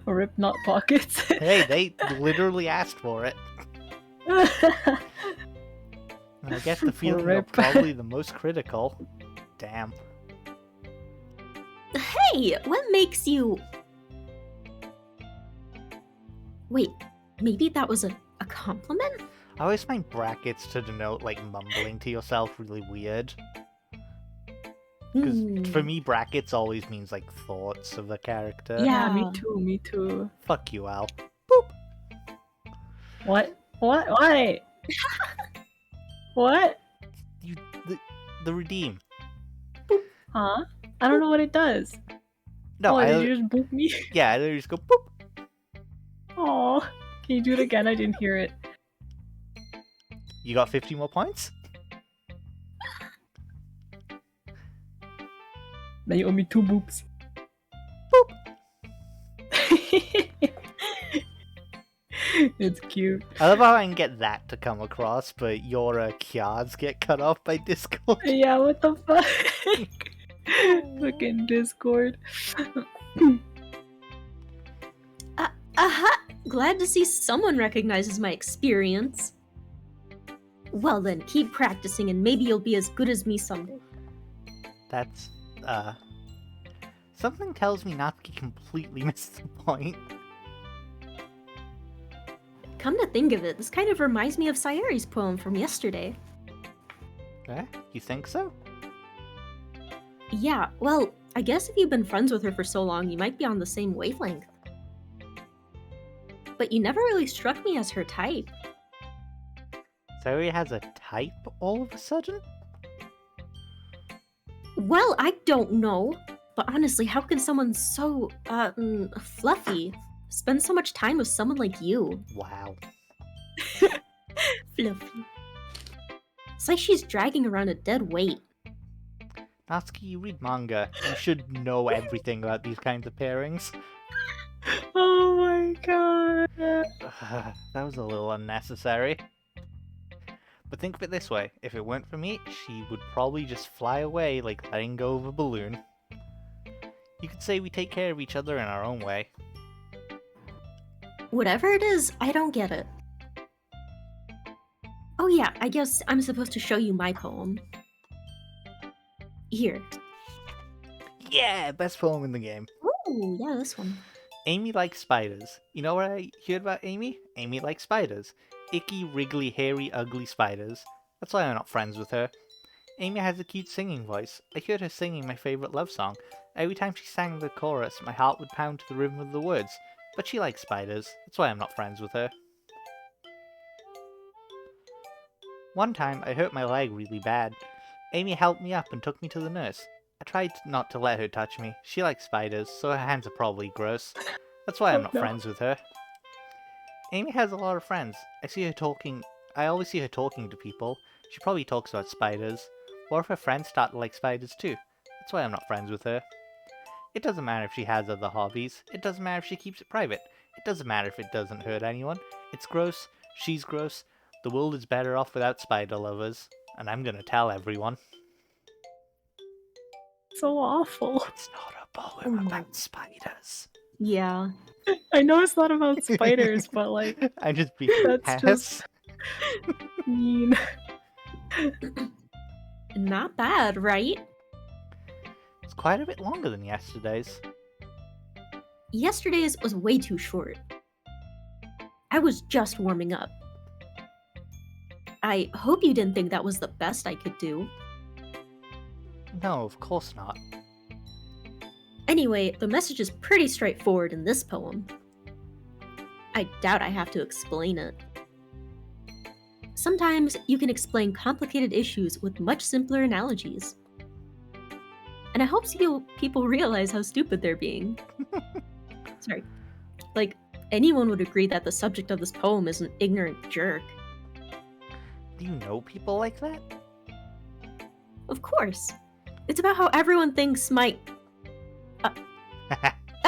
Rip not pockets. Hey, they literally asked for it. And I get the feeling they're Rip. probably the most critical. Damn. Hey, what makes you... Wait, maybe that was a compliment? I always find brackets to denote like mumbling to yourself really weird. Because for me, brackets always means like thoughts of the character. Yeah, me Yeah. too, me too. Fuck you, Al. What? What? Why? What? You, the redeem. Huh? I don't know what it does. No, oh, I did you just boop me? yeah, I literally just go boop. Oh, can you do it again? I didn't hear it. You got 50 more points? Now you owe me 2 boops. It's cute. I love how I can get that to come across, but your cards get cut off by Discord. Yeah, what the fuck? Fucking Discord. Aha! Glad to see someone recognizes my experience. Well then, keep practicing and maybe you'll be as good as me someday. That's, something tells me not to completely miss the point. Come to think of it, this kind of reminds me of Sayori's poem from yesterday. Eh? You think so? Yeah, well, I guess if you've been friends with her for so long, you might be on the same wavelength. But you never really struck me as her type. Sayori has a type all of a sudden? Well, I don't know. But honestly, how can someone so, fluffy spend so much time with someone like you? Wow. Fluffy. It's like she's dragging around a dead weight. Natsuki, you read manga. You should know everything about these kinds of pairings. Oh my god. That was a little unnecessary. But think of it this way, if it weren't for me, she would probably just fly away like letting go of a balloon. You could say we take care of each other in our own way. Whatever it is, I don't get it. Oh yeah, I guess I'm supposed to show you my poem. Here. Yeah, best poem in the game. Ooh, yeah, this one. Amy likes spiders. You know what I heard about Amy? Amy likes spiders. Icky, wriggly, hairy, ugly spiders. That's why I'm not friends with her. Amy has a cute singing voice. I heard her singing my favourite love song. Every time she sang the chorus, my heart would pound to the rhythm of the words. But she likes spiders. That's why I'm not friends with her. One time, I hurt my leg really bad. Amy helped me up and took me to the nurse. I tried not to let her touch me. She likes spiders, so her hands are probably gross. That's why I'm not friends with her. Amy has a lot of friends. I always see her talking to people. She probably talks about spiders. What if her friends start to like spiders too? That's why I'm not friends with her. It doesn't matter if she has other hobbies. It doesn't matter if she keeps it private. It doesn't matter if it doesn't hurt anyone. It's gross. She's gross. The world is better off without spider lovers. And I'm gonna tell everyone. So awful. It's not a poem Oh my- about spiders. Yeah. I know it's not about spiders, but like, I'm just being That's ass. just- mean. Not bad, right? It's quite a bit longer than yesterday's. Yesterday's was way too short. I was just warming up. I hope you didn't think that was the best I could do. No, of course not. Anyway, the message is pretty straightforward in this poem. I doubt I have to explain it. Sometimes you can explain complicated issues with much simpler analogies. And I hope people realize how stupid they're being. Sorry. Like, anyone would agree that the subject of this poem is an ignorant jerk. Do you know people like that? Of course. It's about how everyone thinks that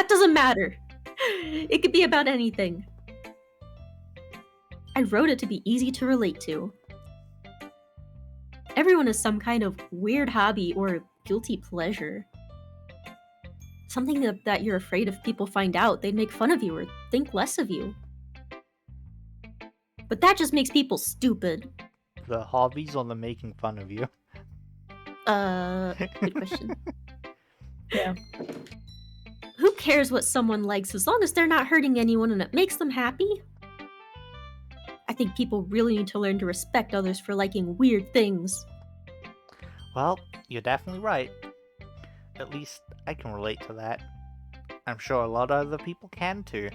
doesn't matter. It could be about anything. I wrote it to be easy to relate to. Everyone has some kind of weird hobby or guilty pleasure. Something that you're afraid if people find out, they'd make fun of you or think less of you. But that just makes people stupid. The hobbies or the making fun of you? Good question. Yeah. Who cares what someone likes as long as they're not hurting anyone and it makes them happy? I think people really need to learn to respect others for liking weird things. Well, you're definitely right. At least I can relate to that. I'm sure a lot of other people can too.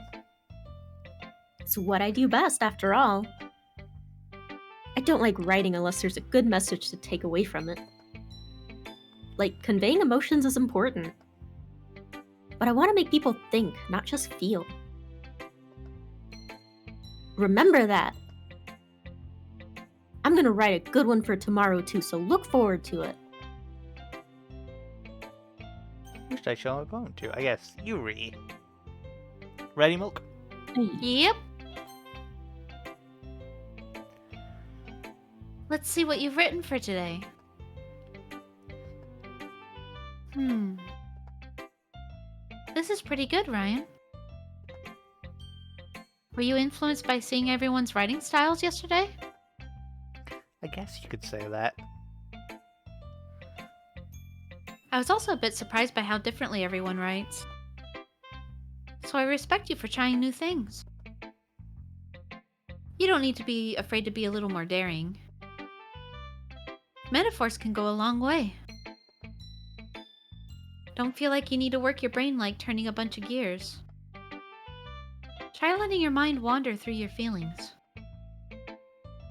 It's what I do best, after all. I don't like writing unless there's a good message to take away from it. Like, conveying emotions is important. But I want to make people think, not just feel. Remember that. I'm gonna write a good one for tomorrow too, so look forward to it. Who should I show my poem to? I guess Yuri. Ready, Milk? Yep. Let's see what you've written for today. This is pretty good, Ryan. Were you influenced by seeing everyone's writing styles yesterday? I guess you could say that. I was also a bit surprised by how differently everyone writes. So I respect you for trying new things. You don't need to be afraid to be a little more daring. Metaphors can go a long way. Don't feel like you need to work your brain like turning a bunch of gears. Try letting your mind wander through your feelings.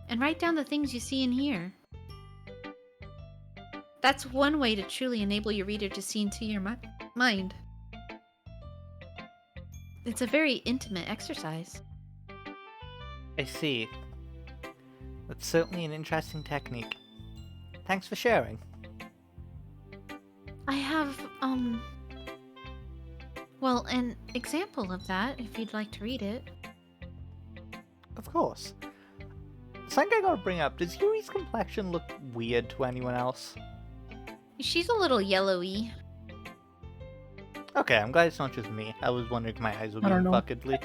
And write down the things you see and hear. That's one way to truly enable your reader to see into your mind. It's a very intimate exercise. I see. That's certainly an interesting technique. Thanks for sharing. I have, Well, an example of that, if you'd like to read it. Of course. Something I gotta bring up, does Yuri's complexion look weird to anyone else? She's a little yellowy. Okay, I'm glad it's not just me. I was wondering if my eyes were I don't being know. fuckedly.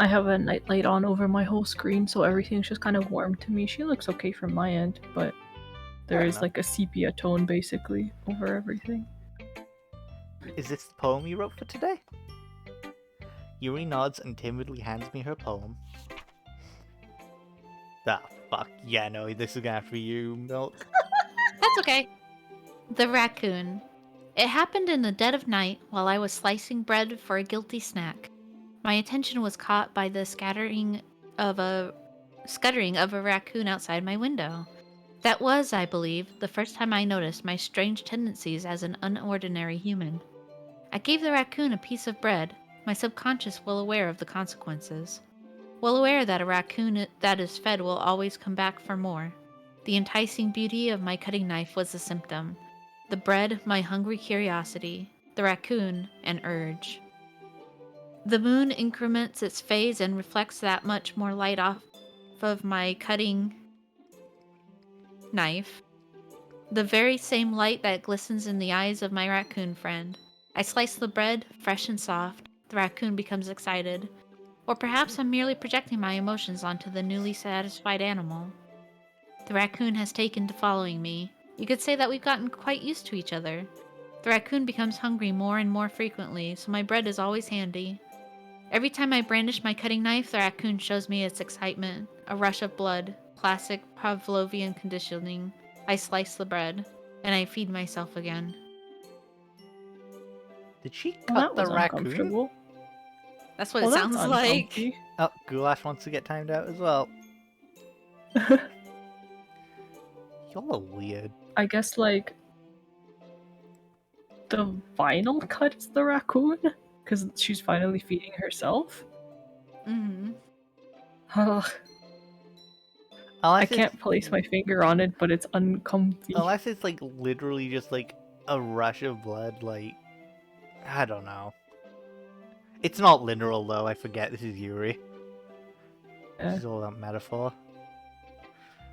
I have a nightlight on over my whole screen, so everything's just kind of warm to me. She looks okay from my end, but there Fair is enough. like a sepia tone basically over everything. Is this the poem you wrote for today? Yuri nods and timidly hands me her poem. Ah, fuck. Yeah, no, this is gonna have to be you, Milk. That's okay. The raccoon. It happened in the dead of night while I was slicing bread for a guilty snack. My attention was caught by the scuttering of a raccoon outside my window. That was, I believe, the first time I noticed my strange tendencies as an unordinary human. I gave the raccoon a piece of bread, my subconscious well aware of the consequences. Well aware that a raccoon that is fed will always come back for more. The enticing beauty of my cutting knife was the symptom. The bread, my hungry curiosity. The raccoon, an urge. The moon increments its phase and reflects that much more light off of my cutting knife. The very same light that glistens in the eyes of my raccoon friend. I slice the bread, fresh and soft. The raccoon becomes excited. Or perhaps I'm merely projecting my emotions onto the newly satisfied animal. The raccoon has taken to following me. You could say that we've gotten quite used to each other. The raccoon becomes hungry more and more frequently, so my bread is always handy. Every time I brandish my cutting knife, the raccoon shows me its excitement. A rush of blood. Classic Pavlovian conditioning. I slice the bread, and I feed myself again. Did she Well, cut that the was raccoon? uncomfortable. That's what Well, it that's sounds like. uncomfy. Oh, Goulash wants to get timed out as well. Y'all are weird. I guess like the final cut is the raccoon because she's finally feeding herself. Mm-hmm. Ugh, I can't place my finger on it, but it's uncomfy. Unless it's like literally just like a rush of blood, like I don't know. It's not literal though, I forget this is Yuri. Yeah. This is all that metaphor.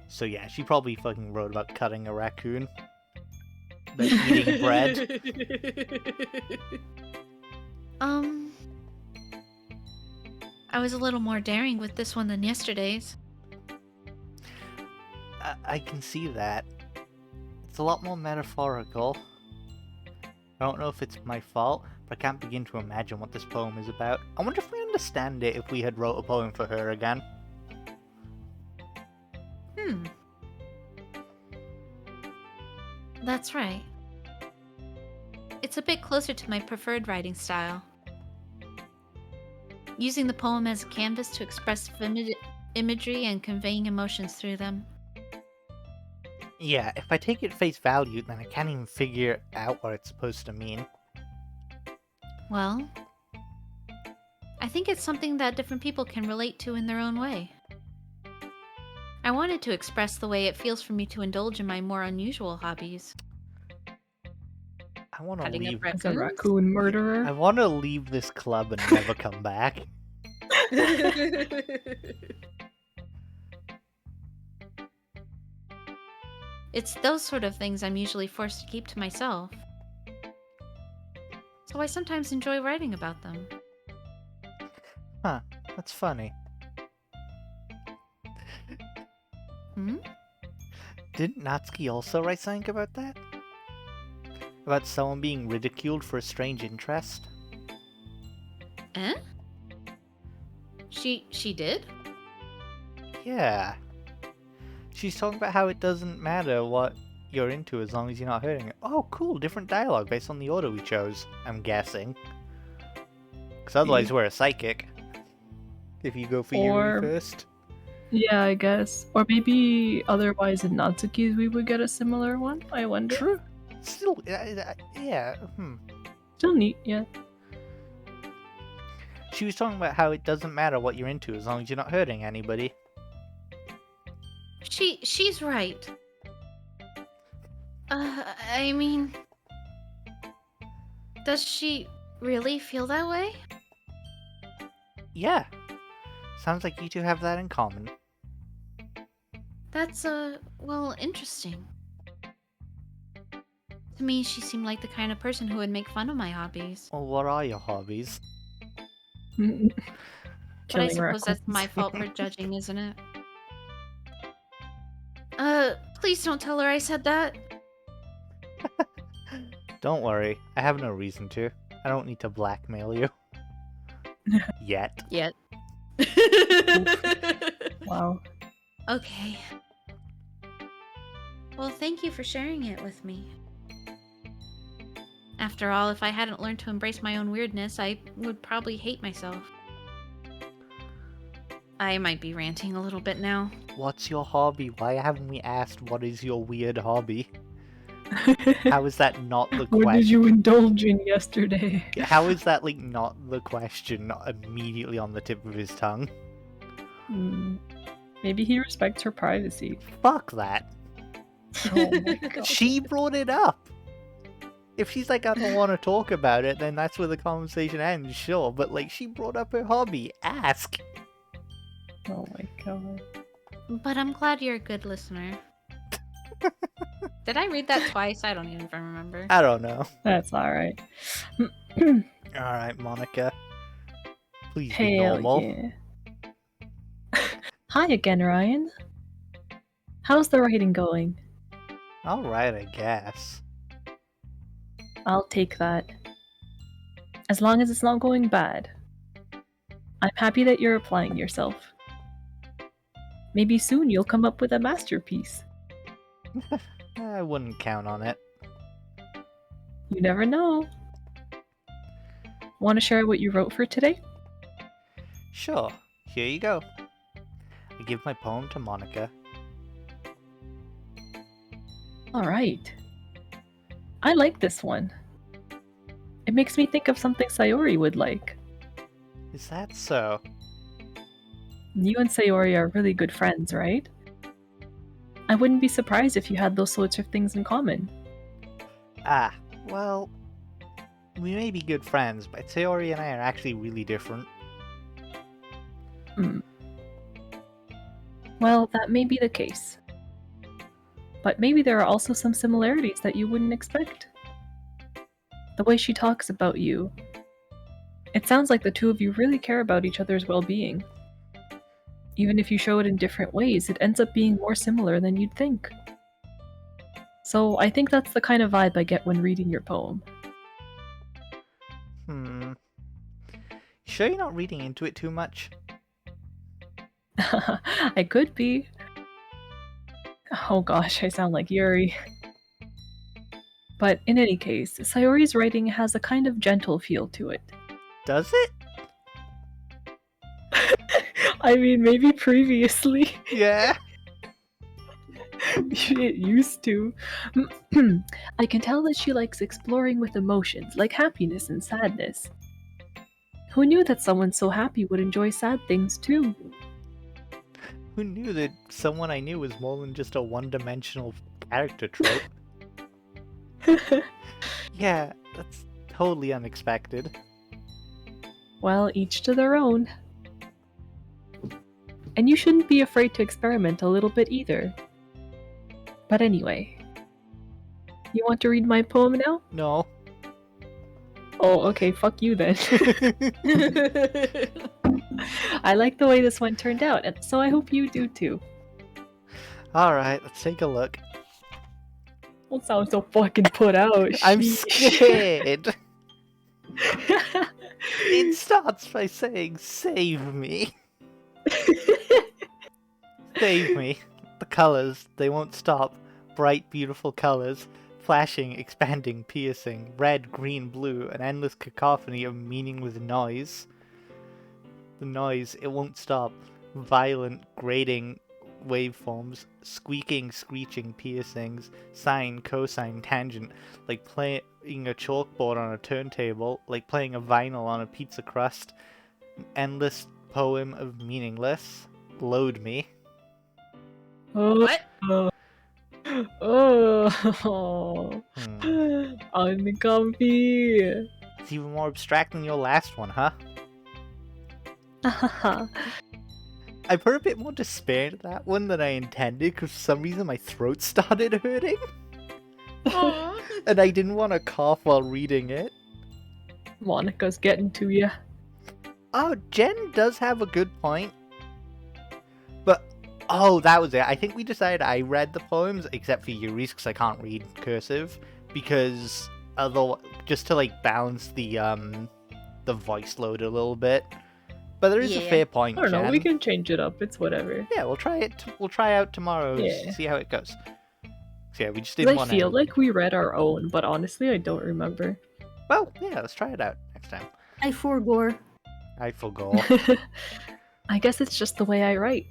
So yeah, she probably fucking wrote about cutting a raccoon. But eating bread. I was a little more daring with this one than yesterday's. I can see that. It's a lot more metaphorical. I don't know if it's my fault, but I can't begin to imagine what this poem is about. I wonder if we understand it if we had wrote a poem for her again. That's right. It's a bit closer to my preferred writing style. Using the poem as a canvas to express imagery and conveying emotions through them. Yeah, if I take it at face value, then I can't even figure out what it's supposed to mean. Well, I think it's something that different people can relate to in their own way. I wanted to express the way it feels for me to indulge in my more unusual hobbies. I want to Cutting up leave. As a raccoon murderer. I want to leave this club and never come back. It's those sort of things I'm usually forced to keep to myself. So I sometimes enjoy writing about them. Huh, that's funny. Didn't Natsuki also write something about that? About someone being ridiculed for a strange interest? Eh? She did? Yeah. She's talking about how it doesn't matter what you're into as long as you're not hurting it. Oh, cool, different dialogue based on the order we chose, I'm guessing. Because otherwise we're a psychic. If you go for Yuri first. Yeah, I guess. Or maybe otherwise in Natsuki's we would get a similar one, I wonder. True. Still, yeah, Still neat, yeah. She was talking about how it doesn't matter what you're into as long as you're not hurting anybody. She's right. I mean... Does she really feel that way? Yeah. Sounds like you two have that in common. That's, well, interesting. To me, she seemed like the kind of person who would make fun of my hobbies. Well, what are your hobbies? But I Killing suppose that's raccoons. my fault for judging, isn't it? Please don't tell her I said that. Don't worry, I have no reason to. I don't need to blackmail you. Yet. Yet. Wow. Okay. Well, thank you for sharing it with me. After all, if I hadn't learned to embrace my own weirdness, I would probably hate myself. I might be ranting a little bit now. What's your hobby? Why haven't we asked what is your weird hobby? How is that not the question? What did you indulge in yesterday? How is that, like, not the question, not immediately on the tip of his tongue? Maybe he respects her privacy. Fuck that. Oh my god. She brought it up. If she's like, I don't want to talk about it, then that's where the conversation ends, sure. But, like, she brought up her hobby. Ask. Oh my god. But I'm glad you're a good listener. Did I read that twice? I don't even remember. I don't know. That's alright. Alright, Monica. Please be Hell normal. yeah. Hi again, Ryan. How's the writing going? Alright, I guess. I'll take that. As long as it's not going bad. I'm happy that you're applying yourself. Maybe soon you'll come up with a masterpiece. I wouldn't count on it. You never know. Want to share what you wrote for today? Sure, here you go. I give my poem to Monica. Alright. I like this one. It makes me think of something Sayori would like. Is that so? You and Sayori are really good friends, right? I wouldn't be surprised if you had those sorts of things in common. Ah, well, we may be good friends, but Sayori and I are actually really different. Well, that may be the case. But maybe there are also some similarities that you wouldn't expect. The way she talks about you. It sounds like the two of you really care about each other's well-being. Even if you show it in different ways, it ends up being more similar than you'd think. So I think that's the kind of vibe I get when reading your poem. Sure you're not reading into it too much? I could be. Oh gosh, I sound like Yuri. But in any case, Sayori's writing has a kind of gentle feel to it. Does it? I mean, maybe previously. Yeah. It used to. I can tell that she likes exploring with emotions, like happiness and sadness. Who knew that someone so happy would enjoy sad things too? Who knew that someone I knew was more than just a one-dimensional character trope? Yeah, that's totally unexpected. Well, each to their own. And you shouldn't be afraid to experiment a little bit either. But anyway, you want to read my poem now? No. Oh, okay, fuck you then. I like the way this one turned out, and so I hope you do too. Alright, let's take a look. Don't sound so fucking put out. I'm sheesh. scared! It starts by saying, save me. Save me. The colors, they won't stop. Bright, beautiful colors. Flashing, expanding, piercing. Red, green, blue. An endless cacophony of meaning with noise. The noise, it won't stop. Violent, grating waveforms. Squeaking, screeching, piercings. Sine, cosine, tangent. Like playing a chalkboard on a turntable. Like playing a vinyl on a pizza crust. Endless poem of meaningless. Load me. What? Oh, uncomfy. It's even more abstract than your last one, huh? I put a bit more despair into that one than I intended because for some reason my throat started hurting. Aw. And I didn't want to cough while reading it. Monica's getting to you. Oh, Jen does have a good point. But, oh, that was it. I think we decided I read the poems, except for Yuri's, because I can't read cursive. Because, although, just to, like, balance the voice load a little bit. But there is a Yeah. fair point, I don't know, Jen. we can change it up, it's whatever. Yeah, we'll try it. We'll try out tomorrow, Yeah. see how it goes. So yeah, we just 'Cause didn't I want feel to... like we read our own, but honestly, I don't remember. Well, yeah, let's try it out next time. I forgore. I forgot. I guess it's just the way I write.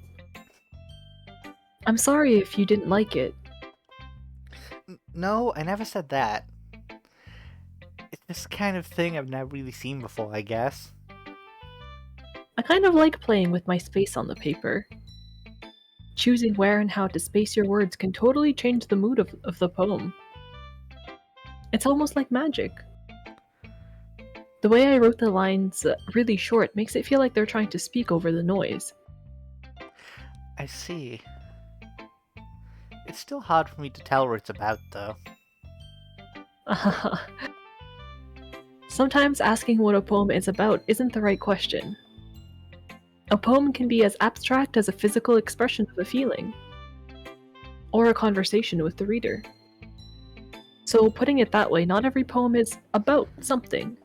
I'm sorry if you didn't like it. No, I never said that. It's this kind of thing I've never really seen before, I guess. I kind of like playing with my space on the paper. Choosing where and how to space your words can totally change the mood of the poem. It's almost like magic. The way I wrote the lines really short makes it feel like they're trying to speak over the noise. I see. It's still hard for me to tell what it's about, though. Sometimes asking what a poem is about isn't the right question. A poem can be as abstract as a physical expression of a feeling, or a conversation with the reader. So, putting it that way, not every poem is about something.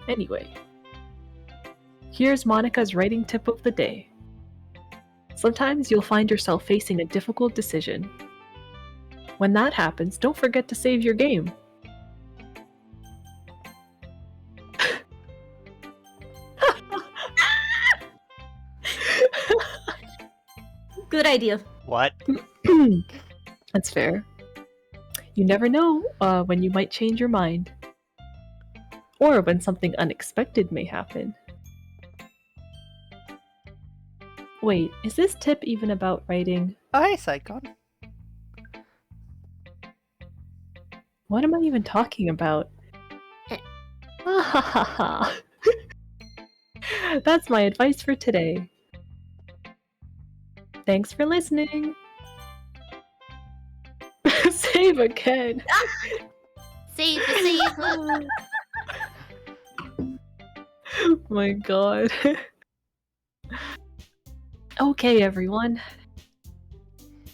Anyway, here's Monica's writing tip of the day. Sometimes you'll find yourself facing a difficult decision. When that happens, don't forget to save your game. Good idea. What? That's fair. You never know when you might change your mind. Or when something unexpected may happen. Wait, is this tip even about writing? Oh, hey, Psychon. What am I even talking about? That's my advice for today. Thanks for listening. Save again. Save the save. Oh my god. Okay, everyone.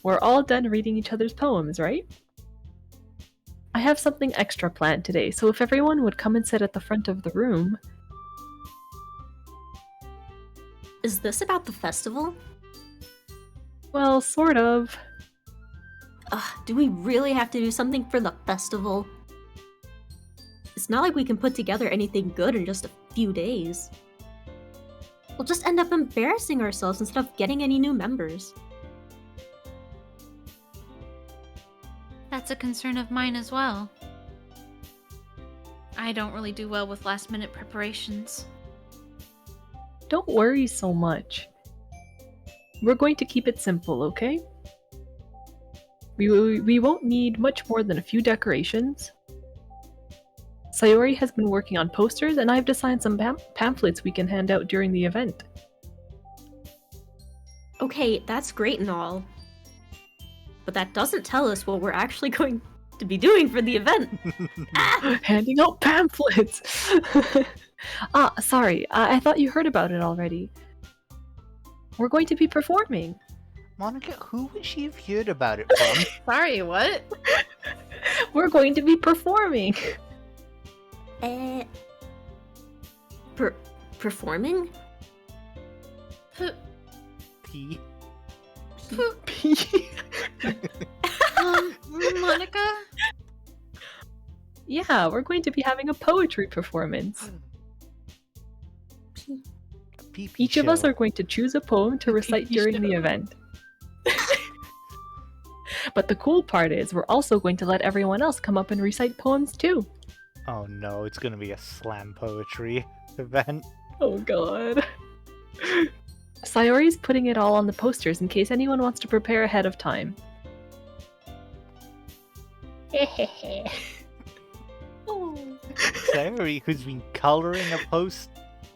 We're all done reading each other's poems, right? I have something extra planned today, so if everyone would come and sit at the front of the room. Is this about the festival? Well, sort of. Do we really have to do something for the festival? It's not like we can put together anything good in just a few days. We'll just end up embarrassing ourselves instead of getting any new members. That's a concern of mine as well. I don't really do well with last-minute preparations. Don't worry so much. We're going to keep it simple, okay? We won't need much more than a few decorations. Sayori has been working on posters, and I've designed some pamphlets we can hand out during the event. Okay, that's great and all. But that doesn't tell us what we're actually going to be doing for the event. Handing out pamphlets! Sorry, I thought you heard about it already. We're going to be performing. Monica, who would she have heard about it from? Sorry, what? We're going to be performing. Performing? P. Monica? Yeah, we're going to be having a poetry performance. PP Each of us show. are going to choose a poem to recite during the event. But the cool part is, we're also going to let everyone else come up and recite poems too. Oh no, it's gonna be a slam poetry event. Oh god. Sayori's putting it all on the posters in case anyone wants to prepare ahead of time. Sayori, who's been coloring a post.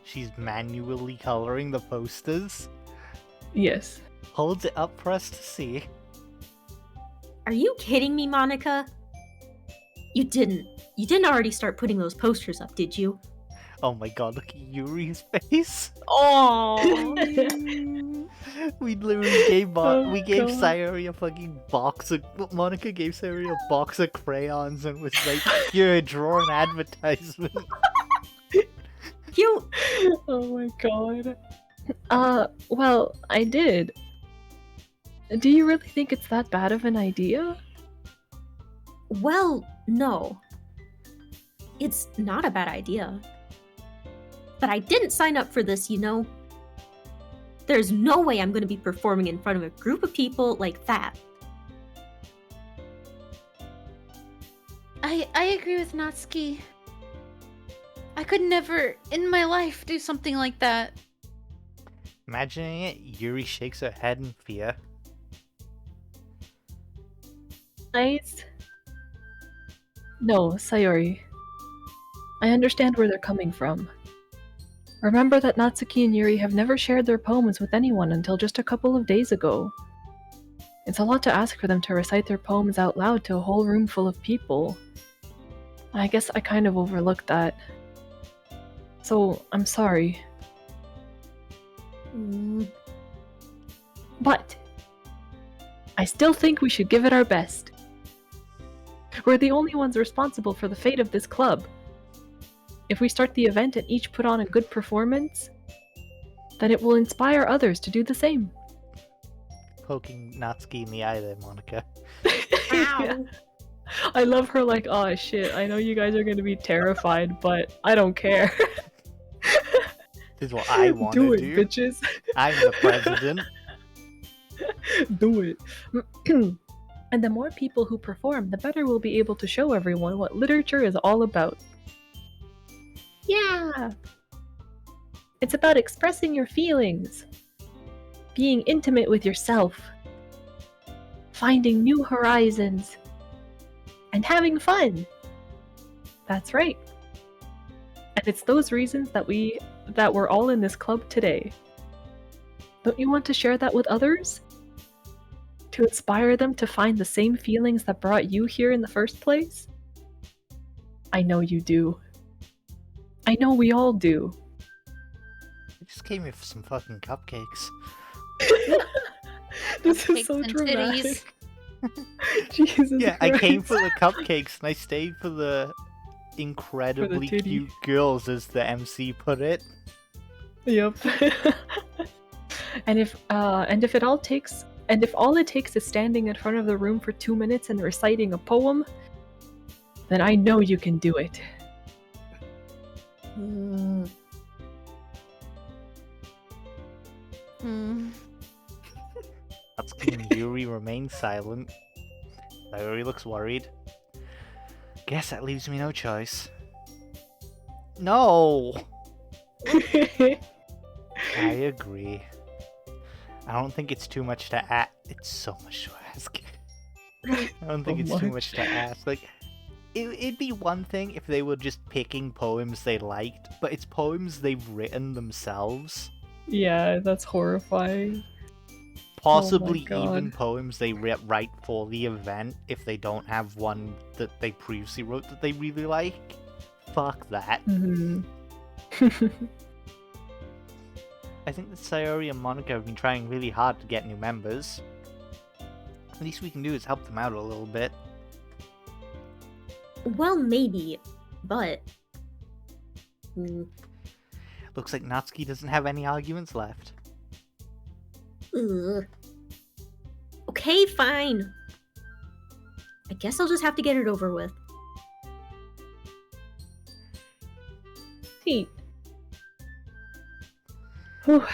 She's manually coloring the posters. Yes. Holds it up for us to see. Are you kidding me, Monica? You didn't already start putting those posters up, did you? Oh my god, look at Yuri's face. Oh. We literally gave Oh, we gave God. Sayori a fucking box of Monica gave Sayori a box of crayons and was like, "Here, draw an advertisement." You Oh my god. Well, I did. Do you really think it's that bad of an idea? Well, no. It's not a bad idea. But I didn't sign up for this, you know. There's no way I'm going to be performing in front of a group of people like that. I agree with Natsuki. I could never in my life do something like that. Imagining it, Yuri shakes her head in fear. No, Sayori. I understand where they're coming from. Remember that Natsuki and Yuri have never shared their poems with anyone until just a couple of days ago. It's a lot to ask for them to recite their poems out loud to a whole room full of people. I guess I kind of overlooked that. So, I'm sorry. But I still think we should give it our best. We're the only ones responsible for the fate of this club. If we start the event and each put on a good performance, then it will inspire others to do the same. Poking Natsuki in the eye there, Monica. Ow. I love her like, oh shit, I know you guys are gonna be terrified, but I don't care. This is what I want Do to it, do. bitches. I'm the president. Do it. And the more people who perform, the better we'll be able to show everyone what literature is all about. Yeah! It's about expressing your feelings, being intimate with yourself, finding new horizons, and having fun. That's right. And it's those reasons that we're all in this club today. Don't you want to share that with others? To inspire them to find the same feelings that brought you here in the first place? I know you do. I know we all do. It just came with some fucking cupcakes. This is Cakes so and dramatic. Jesus Yeah, Christ. I came for the cupcakes and I stayed for the incredibly titty. cute girls, as the MC put it. Yep. And if all it takes is standing in front of the room for 2 minutes and reciting a poem, then I know you can do it. Natsuki and Yuri remain silent. Sayori looks worried. Guess that leaves me no choice. No! I agree. I don't think it's too much to ask. It's so much to ask. I don't think it's too much to ask. Like, it'd be one thing if they were just picking poems they liked, but it's poems they've written themselves. Yeah, that's horrifying. Possibly Oh my even God. poems they write for the event if they don't have one that they previously wrote that they really like. Fuck that. Mhm. I think that Sayori and Monica have been trying really hard to get new members. The least we can do is help them out a little bit. Well, maybe, but Looks like Natsuki doesn't have any arguments left. ugh. Okay, fine. I guess I'll just have to get it over with. Neat. Whew.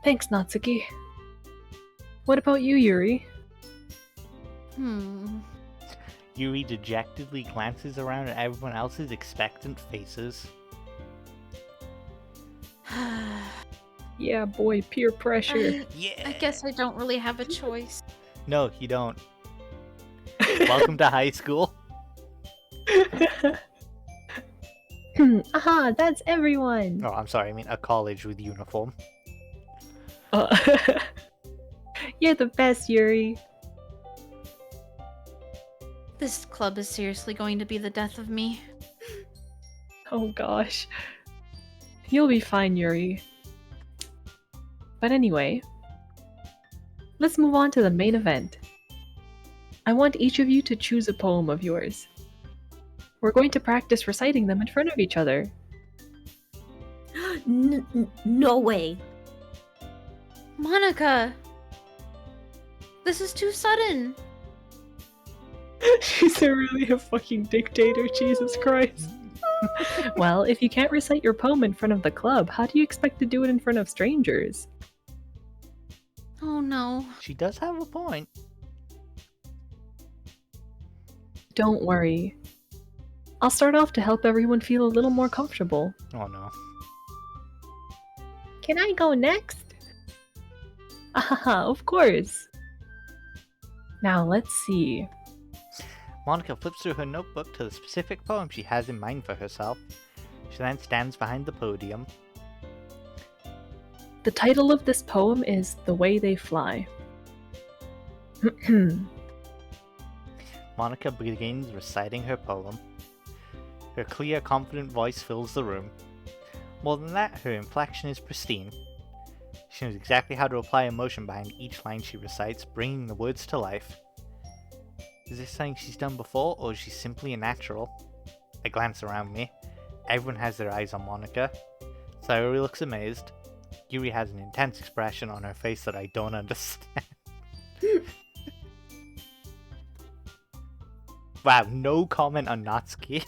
Thanks, Natsuki. What about you, Yuri? Yuri dejectedly glances around at everyone else's expectant faces. Yeah, boy, peer pressure. Yeah! I guess I don't really have a choice. No, you don't. Welcome to high school. Aha, that's everyone! Oh, I'm sorry, I mean a college with uniform. Uh, You're the best, Yuri. This club is seriously going to be the death of me. oh gosh. You'll be fine, Yuri. But anyway, let's move on to the main event. I want each of you to choose a poem of yours. We're going to practice reciting them in front of each other. No way. Monica! This is too sudden! She's really a fucking dictator, Jesus Christ. Well, if you can't recite your poem in front of the club, how do you expect to do it in front of strangers? Oh no. She does have a point. Don't worry. I'll start off to help everyone feel a little more comfortable. Oh no. Can I go next? Ahaha, of course. Now let's see. Monica flips through her notebook to the specific poem she has in mind for herself. She then stands behind the podium. The title of this poem is The Way They Fly. Monica begins reciting her poem. Her clear, confident voice fills the room. More than that, her inflection is pristine. She knows exactly how to apply emotion behind each line she recites, bringing the words to life. Is this something she's done before, or is she simply a natural? I glance around me. Everyone has their eyes on Monica. Sayori looks amazed. Yuri has an intense expression on her face that I don't understand. Wow, no comment on Natsuki,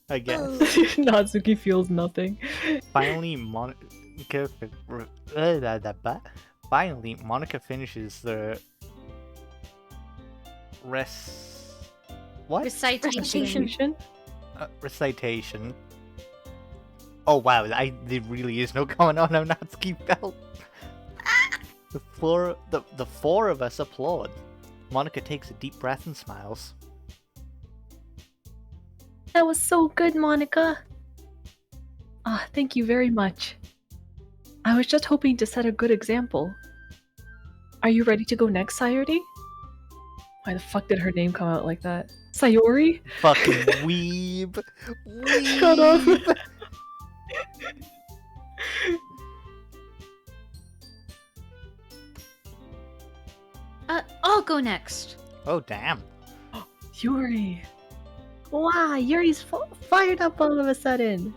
I guess. Natsuki feels nothing. Finally, Monica finishes the Recitation. recitation. Oh wow, there really is no comment on how Natsuki felt. The four of us applaud. Monica takes a deep breath and smiles. That was so good, Monica. Ah, thank you very much. I was just hoping to set a good example. Are you ready to go next, Sayori? Why the fuck did her name come out like that? Sayori? Fucking weeb. Shut up. I'll go next. Oh damn. Yuri. Wow, Yuri's fired up all of a sudden.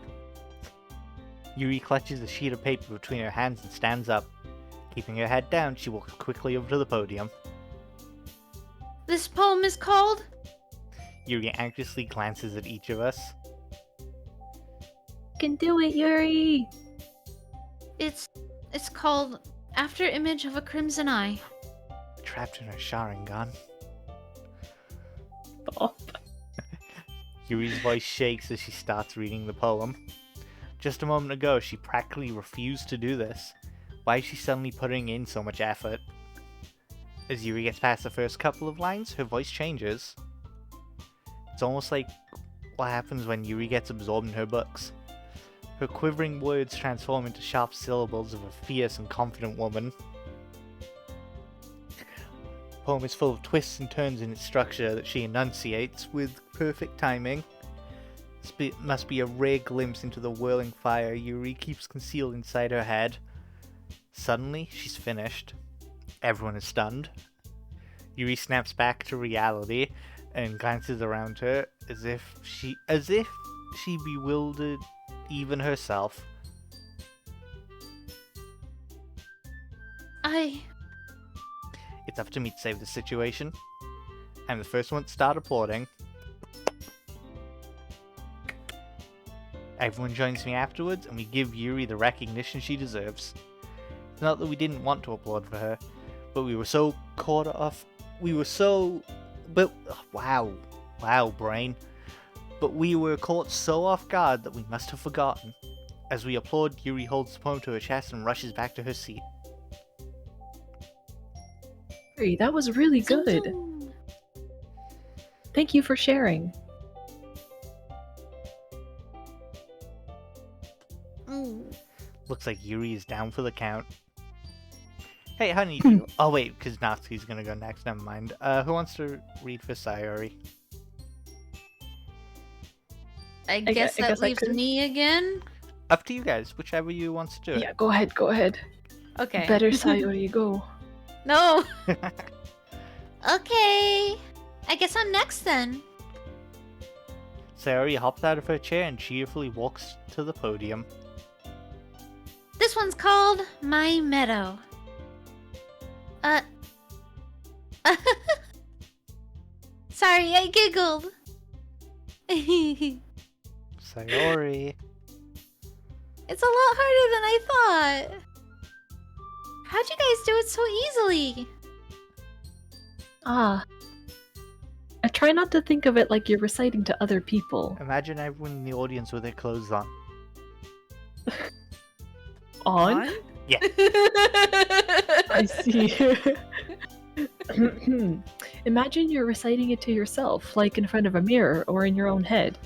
Yuri clutches a sheet of paper between her hands and stands up. Keeping her head down, she walks quickly over to the podium. This poem is called... Yuri anxiously glances at each of us. You can do it, Yuri. It's called After Image of a Crimson Eye. Trapped in her Sharingan. Stop. Yuri's voice shakes as she starts reading the poem. Just a moment ago, she practically refused to do this. Why is she suddenly putting in so much effort? As Yuri gets past the first couple of lines, her voice changes. It's almost like what happens when Yuri gets absorbed in her books. Her quivering words transform into sharp syllables of a fierce and confident woman. The poem is full of twists and turns in its structure that she enunciates with perfect timing. This must be a rare glimpse into the whirling fire Yuri keeps concealed inside her head. Suddenly, she's finished. Everyone is stunned. Yuri snaps back to reality and glances around her as if she bewildered even herself. It's up to me to save the situation. I'm the first one to start applauding. Everyone joins me afterwards and we give Yuri the recognition she deserves. It's not that we didn't want to applaud for her, but we were so caught off. Wow, brain. But we were caught so off guard that we must have forgotten. As we applaud, Yuri holds the poem to her chest and rushes back to her seat. Yuri, that was really good. Thank you for sharing. Looks like Yuri is down for the count. Hey, honey. Oh wait, because Natsuki's gonna go next. Never mind. Who wants to read for Sayori? I guess that leaves me again. Up to you guys, whichever you want to do it. Yeah, go ahead, go ahead. Okay. Better Sayori, go. No. Okay. I guess I'm next then. Sayori hops out of her chair and cheerfully walks to the podium. This one's called My Meadow. Sorry, I giggled. Sayori. It's a lot harder than I thought. How'd you guys do it so easily? Ah. I try not to think of it like you're reciting to other people. Imagine everyone in the audience with their clothes on. On? Yeah. I see. Imagine you're reciting it to yourself, like in front of a mirror or in your own head.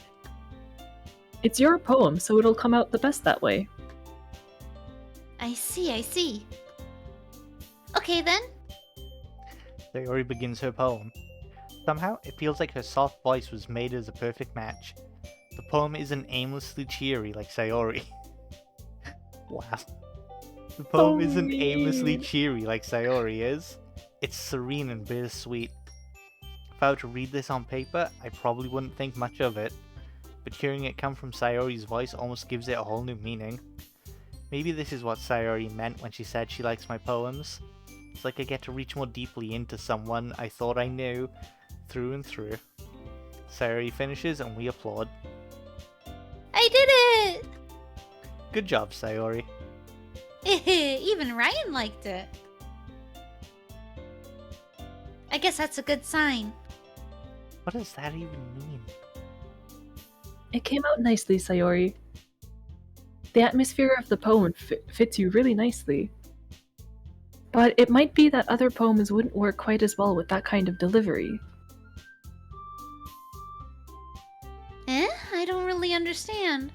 It's your poem, so it'll come out the best that way. I see. Okay then. Sayori begins her poem. Somehow, it feels like her soft voice was made as a perfect match. The poem isn't aimlessly cheery like Sayori. Wow. The poem isn't aimlessly cheery like Sayori is. It's serene and bittersweet. If I were to read this on paper, I probably wouldn't think much of it, but hearing it come from Sayori's voice almost gives it a whole new meaning. Maybe this is what Sayori meant when she said she likes my poems. It's like I get to reach more deeply into someone I thought I knew, through and through. Sayori finishes and we applaud. I did it! Good job, Sayori. Even Ryan liked it. I guess that's a good sign. What does that even mean? It came out nicely, Sayori. The atmosphere of the poem fits you really nicely. But it might be that other poems wouldn't work quite as well with that kind of delivery. I don't really understand.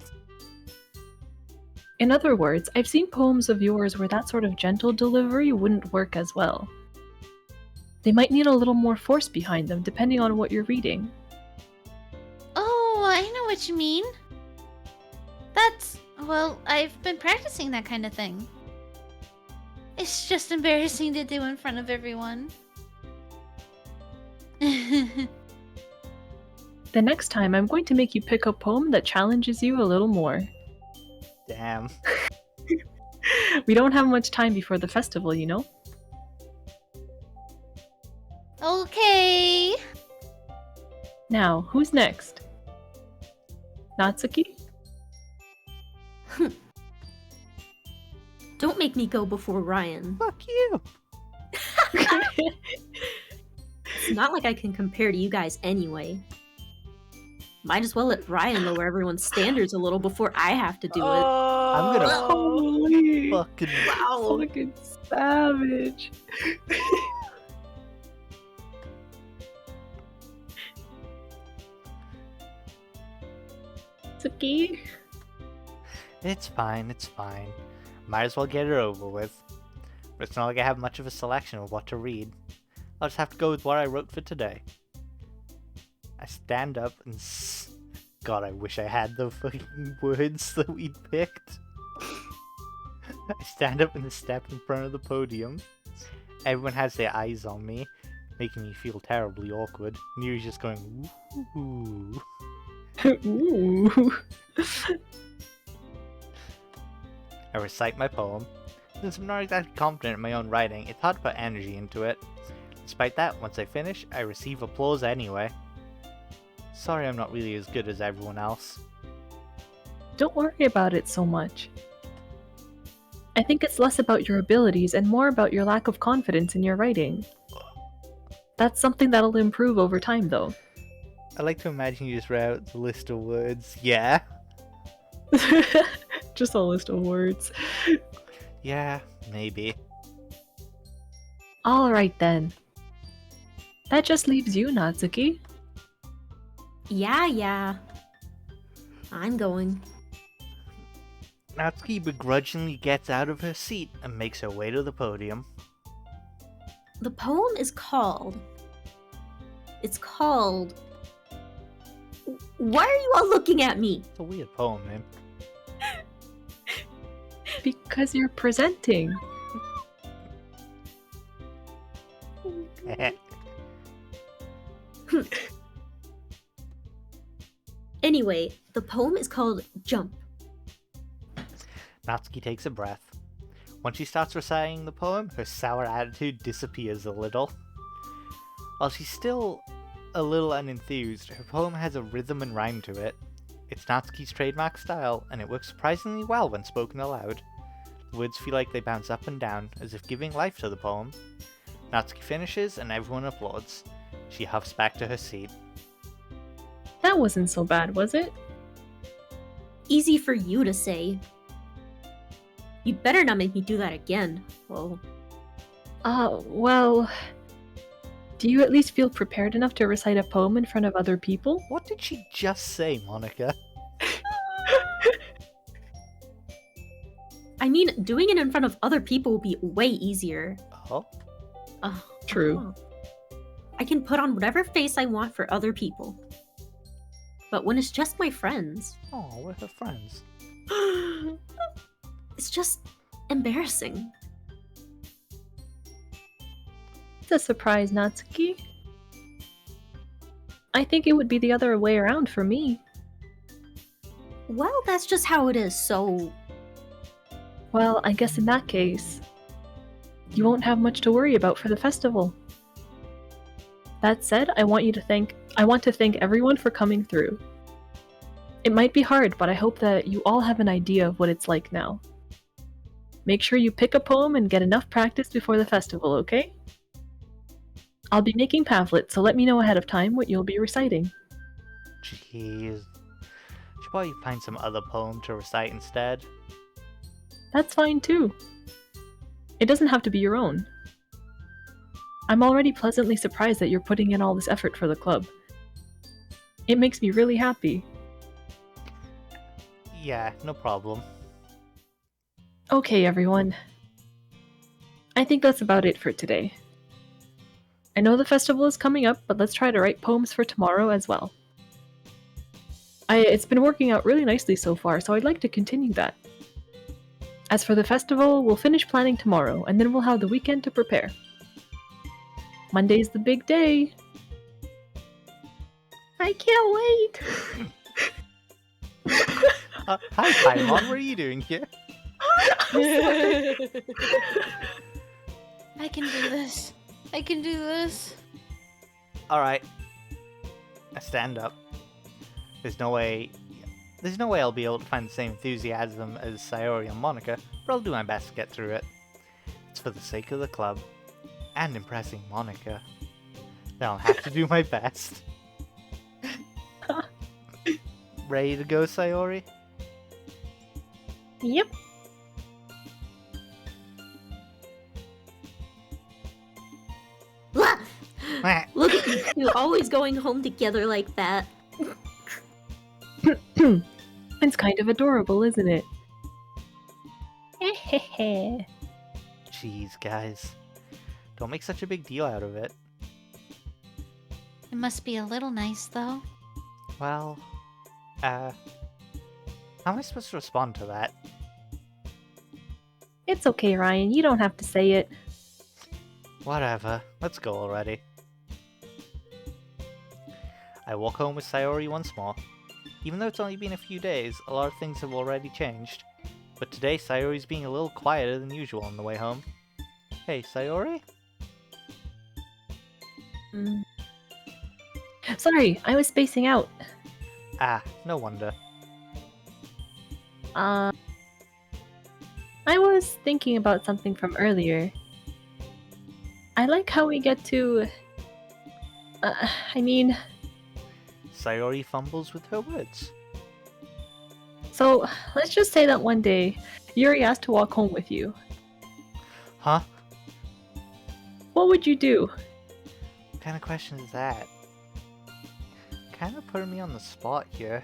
In other words, I've seen poems of yours where that sort of gentle delivery wouldn't work as well. They might need a little more force behind them, depending on what you're reading. Oh, I know what you mean. Well, I've been practicing that kind of thing. It's just embarrassing to do in front of everyone. The next time, I'm going to make you pick a poem that challenges you a little more. Damn. We don't have much time before the festival, you know? Okay. Now, who's next? Natsuki? Don't make me go before Ryan. Fuck you! It's not like I can compare to you guys anyway. Might as well let Ryan lower everyone's standards a little before I have to do it. I'm gonna Holy fucking... Wow. fucking savage. Natsuki? It's fine, it's fine. Might as well get it over with. But it's not like I have much of a selection of what to read. I'll just have to go with what I wrote for today. I stand up and God, I wish I had the fucking words that we'd picked. I stand up and step in front of the podium. Everyone has their eyes on me, making me feel terribly awkward. And you're just going, ooh. Ooh. I recite my poem. Since I'm not exactly confident in my own writing, it's hard to put energy into it. Despite that, once I finish, I receive applause anyway. Sorry I'm not really as good as everyone else. Don't worry about it so much. I think it's less about your abilities and more about your lack of confidence in your writing. That's something that'll improve over time, though. I like to imagine you just read out the list of words. Yeah? Just a list of words. Yeah, maybe. Alright then. That just leaves you, Natsuki. Yeah. I'm going. Natsuki begrudgingly gets out of her seat and makes her way to the podium. The poem is called... It's called... Why are you all looking at me? It's a weird poem name. Because you're presenting. Anyway, the poem is called Jump. Natsuki takes a breath. When she starts reciting the poem, her sour attitude disappears a little. While she's still a little unenthused, her poem has a rhythm and rhyme to it. It's Natsuki's trademark style, and it works surprisingly well when spoken aloud. The words feel like they bounce up and down, as if giving life to the poem. Natsuki finishes, and everyone applauds. She huffs back to her seat. That wasn't so bad, was it? Easy for you to say. You better not make me do that again. Whoa. Well... Do you at least feel prepared enough to recite a poem in front of other people? What did she just say, Monica? I mean, doing it in front of other people will be way easier. Oh? True. I can put on whatever face I want for other people. But when it's just my friends... Oh, we're her friends. It's just embarrassing. It's a surprise, Natsuki. I think it would be the other way around for me. Well, that's just how it is, so... Well, I guess in that case, you won't have much to worry about for the festival. That said, I want to thank everyone for coming through. It might be hard, but I hope that you all have an idea of what it's like now. Make sure you pick a poem and get enough practice before the festival, okay? I'll be making pamphlets, so let me know ahead of time what you'll be reciting. Jeez. Should probably find some other poem to recite instead. That's fine too. It doesn't have to be your own. I'm already pleasantly surprised that you're putting in all this effort for the club. It makes me really happy. Yeah, no problem. Okay, everyone. I think that's about it for today. I know the festival is coming up, but let's try to write poems for tomorrow as well. It's been working out really nicely so far, so I'd like to continue that. As for the festival, we'll finish planning tomorrow, and then we'll have the weekend to prepare. Monday's the big day. I can't wait! Hi, Paimon, what are you doing here? I can do this. I can do this. Alright. I stand up. There's no way I'll be able to find the same enthusiasm as Sayori and Monica, but I'll do my best to get through it. It's for the sake of the club. And impressing Monica. Then I'll have to do my best. Ready to go, Sayori? Yep. Look at you two always going home together like that. It's kind of adorable, isn't it? Hehehe. Jeez, guys. Don't make such a big deal out of it. It must be a little nice, though. Well, how am I supposed to respond to that? It's okay, Ryan. You don't have to say it. Whatever. Let's go already. I walk home with Sayori once more. Even though it's only been a few days, a lot of things have already changed. But today, Sayori's being a little quieter than usual on the way home. Hey, Sayori? Sorry, I was spacing out. Ah, no wonder. I was thinking about something from earlier. I like how we get to... Sayori fumbles with her words. So, let's just say that one day, Yuri asked to walk home with you. Huh? What would you do? What kind of question is that? Kinda putting me on the spot here.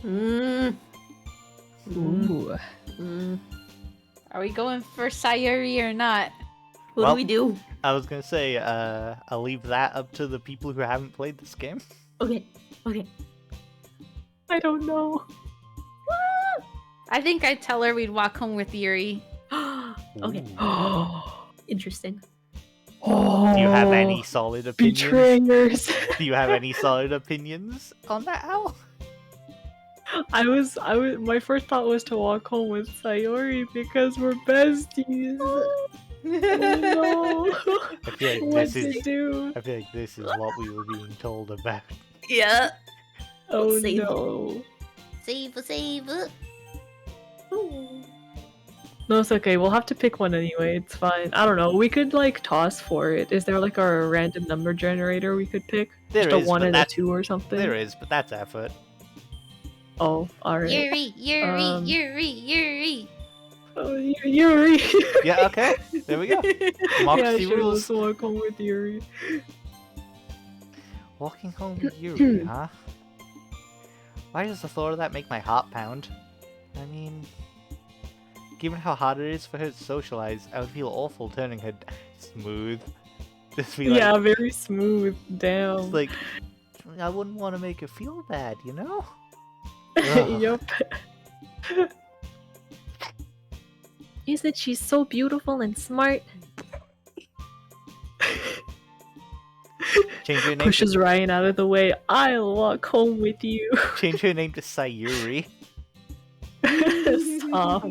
Mm. Ooh. Mm. Are we going for Sayuri or not? What Well- do we do? I was gonna say, I'll leave that up to the people who haven't played this game. Okay. Okay. I don't know. I think I'd tell her we'd walk home with Yuri. Okay. Ooh. Oh. Interesting. Do you have any solid opinions? betrayers? Do you have any solid opinions on that, Al? I was. My first thought was to walk home with Sayori because we're besties. Oh no! I feel like What this to is. do? I feel like this is what we were being told about. Yeah. Oh save. no! Save. No, it's okay. We'll have to pick one anyway. It's fine. I don't know. We could like toss for it. Is there like a random number generator we could pick? There Just a is, 1 but and a that- 2 or something? There is, but that's effort. Oh, alright. Yuri. Oh, Yuri! Yeah, okay. There we go. Yeah, Democracy sure, rules. let's walk home with Yuri. Walking home with Yuri, huh? Why does the thought of that make my heart pound? I mean, given how hard it is for her to socialize, I would feel awful turning her smooth. Just be like, Yeah, very smooth. Damn. it's like, I wouldn't want to make her feel bad, you know? Ugh. Yup. Isn't she so beautiful and smart? Change her name. Pushes Ryan out of the way. I'll walk home with you. Change her name to Sayuri. Stop.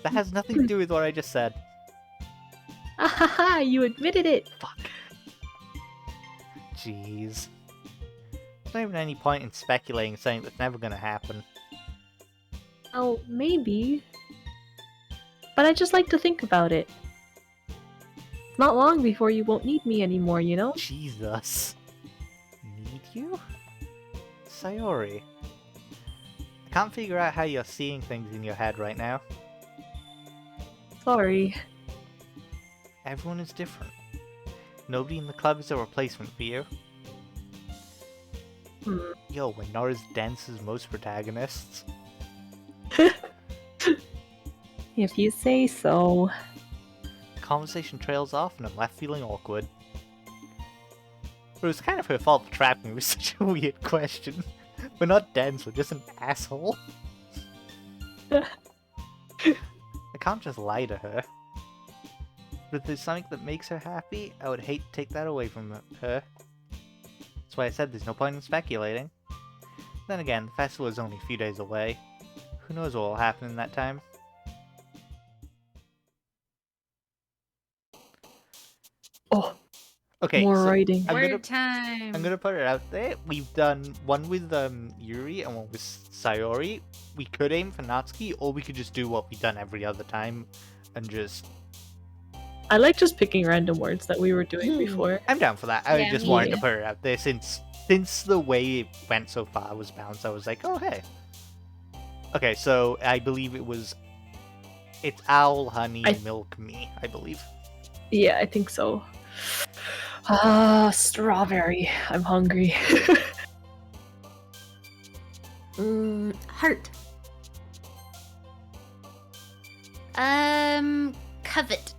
That has nothing to do with what I just said. Ahaha, you admitted it. Fuck. Jeez. There's not even any point in speculating something that's never gonna happen. Oh, maybe. But I just like to think about it. Not long before you won't need me anymore, you know? Jesus. Need you? Sayori. I can't figure out how you're seeing things in your head right now. Sorry. Everyone is different. Nobody in the club is a replacement for you. Yo, we're not as dense as most protagonists. If you say so. Conversation trails off and I'm left feeling awkward. But it was kind of her fault for trapping me with such a weird question. We're not dense, we're just an asshole. I can't just lie to her. But if there's something that makes her happy, I would hate to take that away from her. That's why I said there's no point in speculating. Then again, the festival is only a few days away. Who knows what will happen in that time? Oh, Okay, more so writing. I'm gonna- Word time. I'm gonna put it out there. We've done one with Yuri and one with Sayori. We could aim for Natsuki, or we could just do what we've done every other time and just. I like just picking random words that we were doing before. I'm down for that. I Yeah, just me wanted to too. put it out there since the way it went so far was bounced. I was like, oh hey. Okay, so I believe it's owl, honey, milk, me. I believe. Yeah, I think so. Strawberry. I'm hungry. Heart. Covet.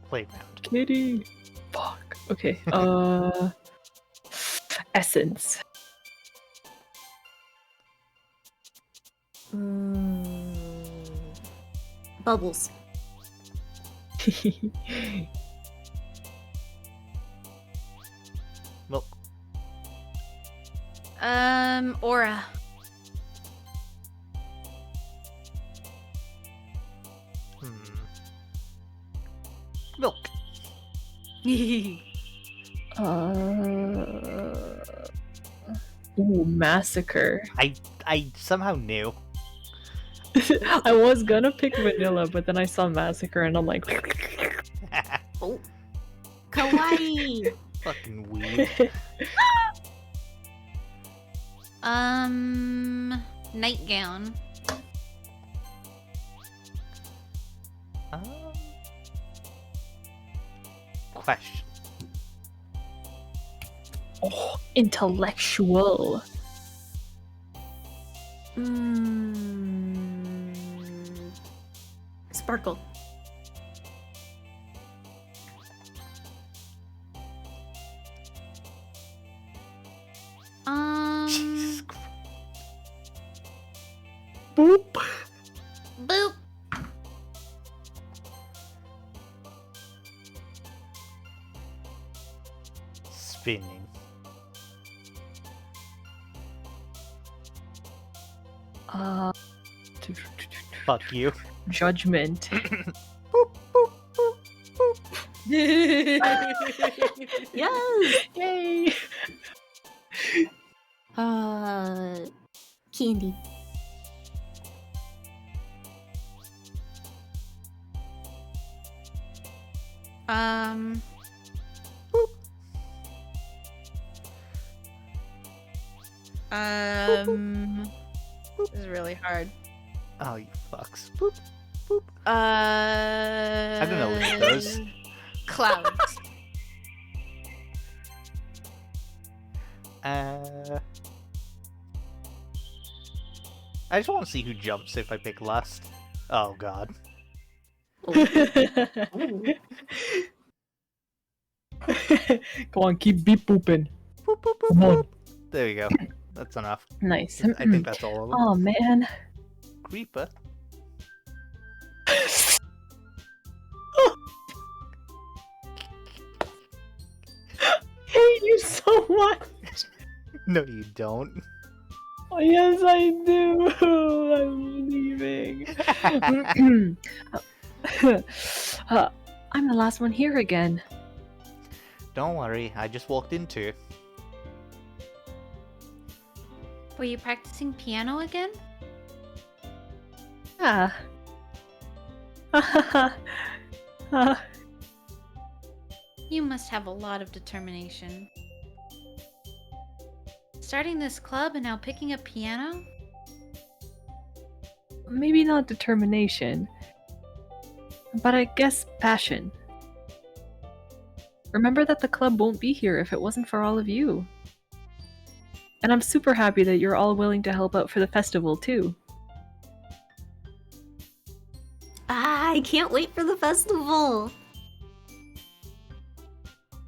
Playground. Kitty. Fuck. Okay. Essence. Bubbles. Milk. Aura. Milk. Ooh, massacre. I somehow knew. I was gonna pick vanilla, but then I saw massacre and I'm like, Kawaii. Fucking weird. Nightgown. question. Oh, intellectual. Sparkle. Jesus Christ. Boop. Boop. Spinning. Uh, Fuck you. judgment. Boop, boop, boop, boop. Yes. Yay. Candy. This is really hard. Oh, you fucks. Boop, boop. I don't know what it does. Clouds. I just want to see who jumps if I pick last. Oh god. Go on, keep beep booping. Boop, boop, boop, Come on. boop. There we go. That's enough. Nice. I think that's all of them. Oh man. Creeper. Hate you so much. No, you don't. Oh, yes, I do. I'm leaving. I'm the last one here again. Don't worry, I just walked into. Were you practicing piano again? Yeah. You must have a lot of determination. Starting this club and now picking up piano? Maybe not determination, but I guess passion. Remember that the club won't be here if it wasn't for all of you. And I'm super happy that you're all willing to help out for the festival too. I can't wait for the festival.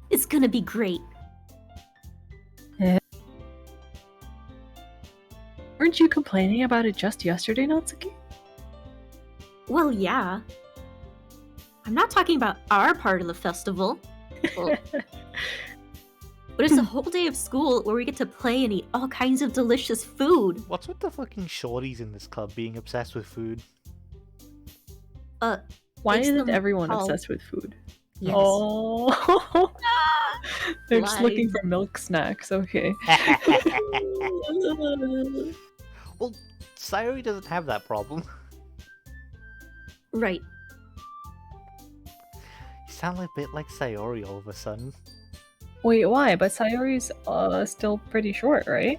It's gonna be great. Weren't you complaining about it just yesterday, Natsuki? Well, yeah. I'm not talking about our part of the festival. Well, but it's a whole day of school where we get to play and eat all kinds of delicious food. What's with the fucking shorties in this club being obsessed with food? Why It's isn't the everyone call. obsessed with food? Yes. Oh, they're just looking Lies. for milk snacks. Okay. Well, Sayori doesn't have that problem. Right. You sound a bit like Sayori all of a sudden. Wait, why? But Sayori's still pretty short, right?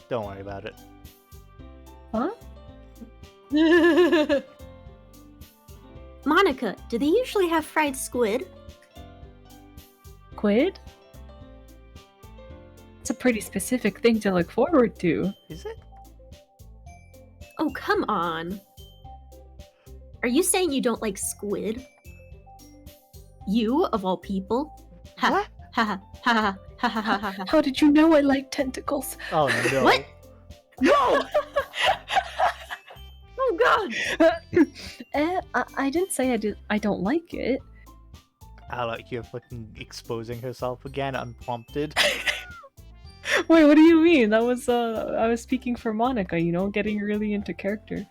Don't worry about it. Huh? Monica, do they usually have fried squid? Squid? It's a pretty specific thing to look forward to. Is it? Oh, come on. Are you saying you don't like squid? You, of all people? Ha What? ha ha ha ha ha ha ha ha. How did you know I like tentacles? Oh no. What? No! Oh god! I didn't say I don't like it. I like you're fucking exposing herself again, unprompted. Wait, what do you mean? That was I was speaking for Monica, you know, getting really into character.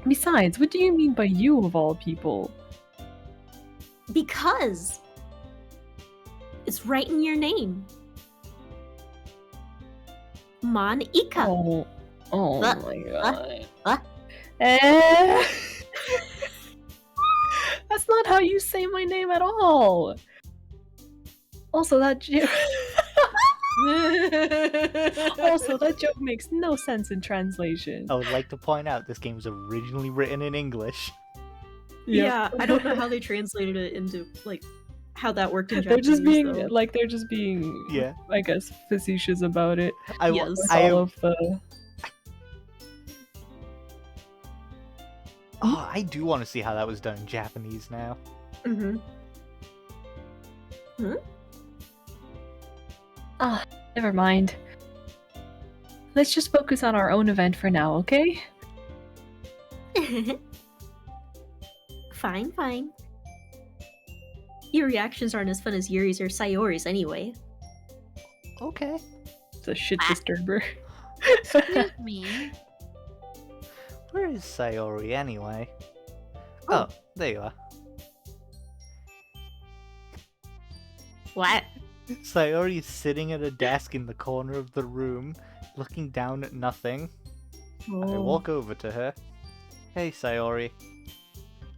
Besides, what do you mean by you of all people? Because it's right in your name. Monica. Oh What? my god. What? Eh? That's not how you say my name at all. Also, that joke makes no sense in translation. I would like to point out this game was originally written in English. Yeah, I don't know how they translated it into like how that worked in They're Japanese. just being though. they're just being Yeah. I guess facetious about it. Yes. With I all of the Oh, I do want to see how that was done in Japanese now. Mm-hmm. Ah, never mind. Let's just focus on our own event for now, okay? Fine, fine. Your reactions aren't as fun as Yuri's or Sayori's anyway. Okay. it's a shit disturber. Excuse me. Where is Sayori anyway? Oh. Oh, there you are. What? Sayori is sitting at a desk in the corner of the room, looking down at nothing. I Oh. walk over to her. Hey, Sayori.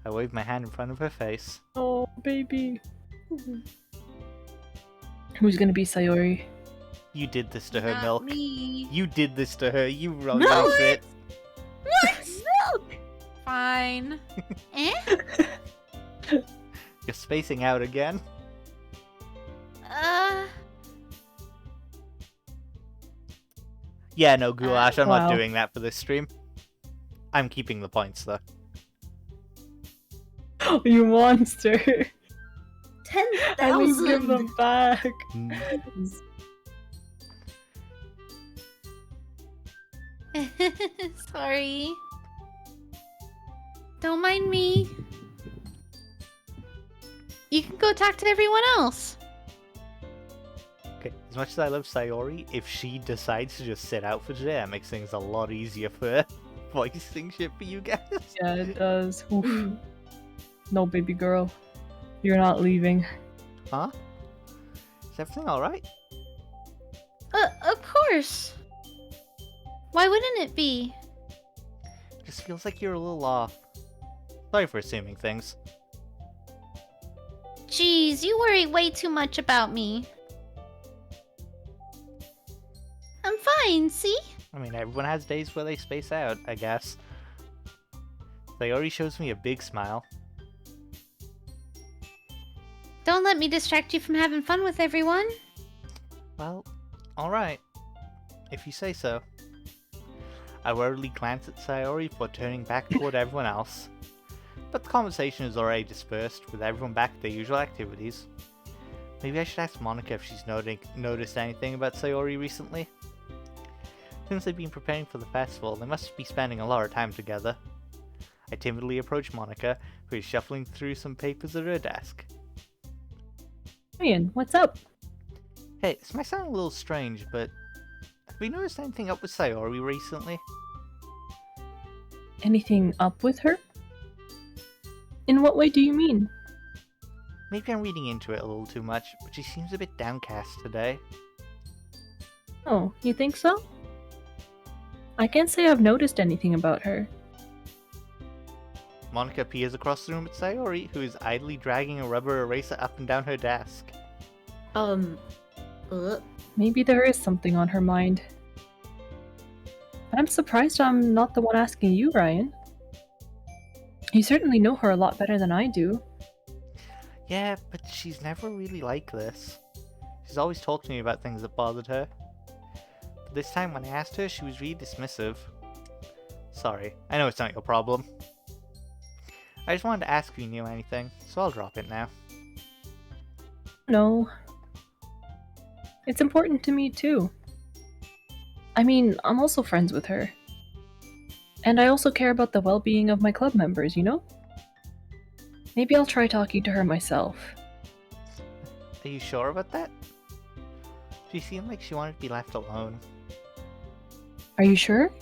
I wave my hand in front of her face. Oh, baby. Who's gonna be Sayori? You did this to her, Not Milk. me. You did this to her. You wrong Milk! it. What? Milk! Fine. Eh? You're spacing out again. Yeah, no, Goulash, I'm not Wow. doing that for this stream. I'm keeping the points, though. You monster. 10,000! At least give them back. Sorry. Don't mind me. You can go talk to everyone else. Okay, as much as I love Sayori, if she decides to just sit out for today, that makes things a lot easier for voicing shit for you guys. Yeah, it does. Oof. No, baby girl. You're not leaving. Huh? Is everything alright? Of course. Why wouldn't it be? Just feels like you're a little off. Sorry for assuming things. Jeez, you worry way too much about me. I'm fine, see? I mean, everyone has days where they space out, I guess. Sayori shows me a big smile. Don't let me distract you from having fun with everyone. Well, alright. If you say so. I worriedly glance at Sayori before turning back toward everyone else. But the conversation is already dispersed, with everyone back at their usual activities. Maybe I should ask Monica if she's noticed anything about Sayori recently. Since they've been preparing for the festival, they must be spending a lot of time together. I timidly approach Monica, who is shuffling through some papers at her desk. Ryan, what's up? Hey, this might sound a little strange, but have you noticed anything up with Sayori recently? Anything up with her? In what way do you mean? Maybe I'm reading into it a little too much, but she seems a bit downcast today. Oh, you think so? I can't say I've noticed anything about her. Monica peers across the room at Sayori, who is idly dragging a rubber eraser up and down her desk. Maybe there is something on her mind. But I'm surprised I'm not the one asking you, Ryan. You certainly know her a lot better than I do. Yeah, but she's never really like this. She's always talked to me about things that bothered her. But this time when I asked her, she was really dismissive. Sorry, I know it's not your problem. I just wanted to ask if you knew anything, so I'll drop it now. No. It's important to me too. I mean, I'm also friends with her. And I also care about the well-being of my club members, you know? Maybe I'll try talking to her myself. Are you sure about that? She seemed like she wanted to be left alone. Are you sure?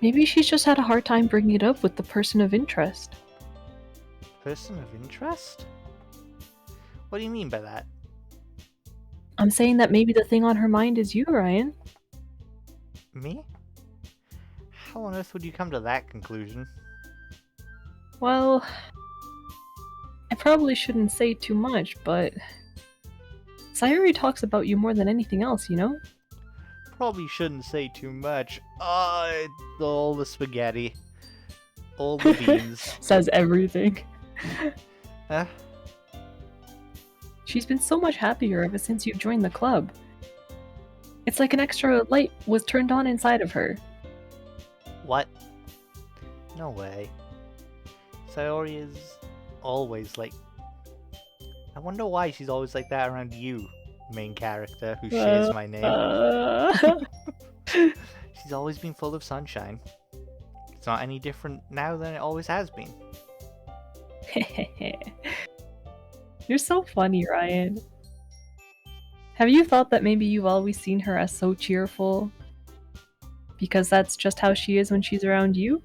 Maybe she's just had a hard time bringing it up with the person of interest. Person of interest? What do you mean by that? I'm saying that maybe the thing on her mind is you, Ryan. Me? How on earth would you come to that conclusion? Well, I probably shouldn't say too much, but Sayori talks about you more than anything else, you know? Probably shouldn't say too much. All the spaghetti. All the beans. Says everything. Huh? She's been so much happier ever since you joined the club. It's like an extra light was turned on inside of her. What? No way. Sayori is always like... I wonder why she's always like that around you, main character, who shares my name. She's always been full of sunshine. It's not any different now than it always has been. You're so funny, Ryan. Have you thought that maybe you've always seen her as so cheerful? Because that's just how she is when she's around you?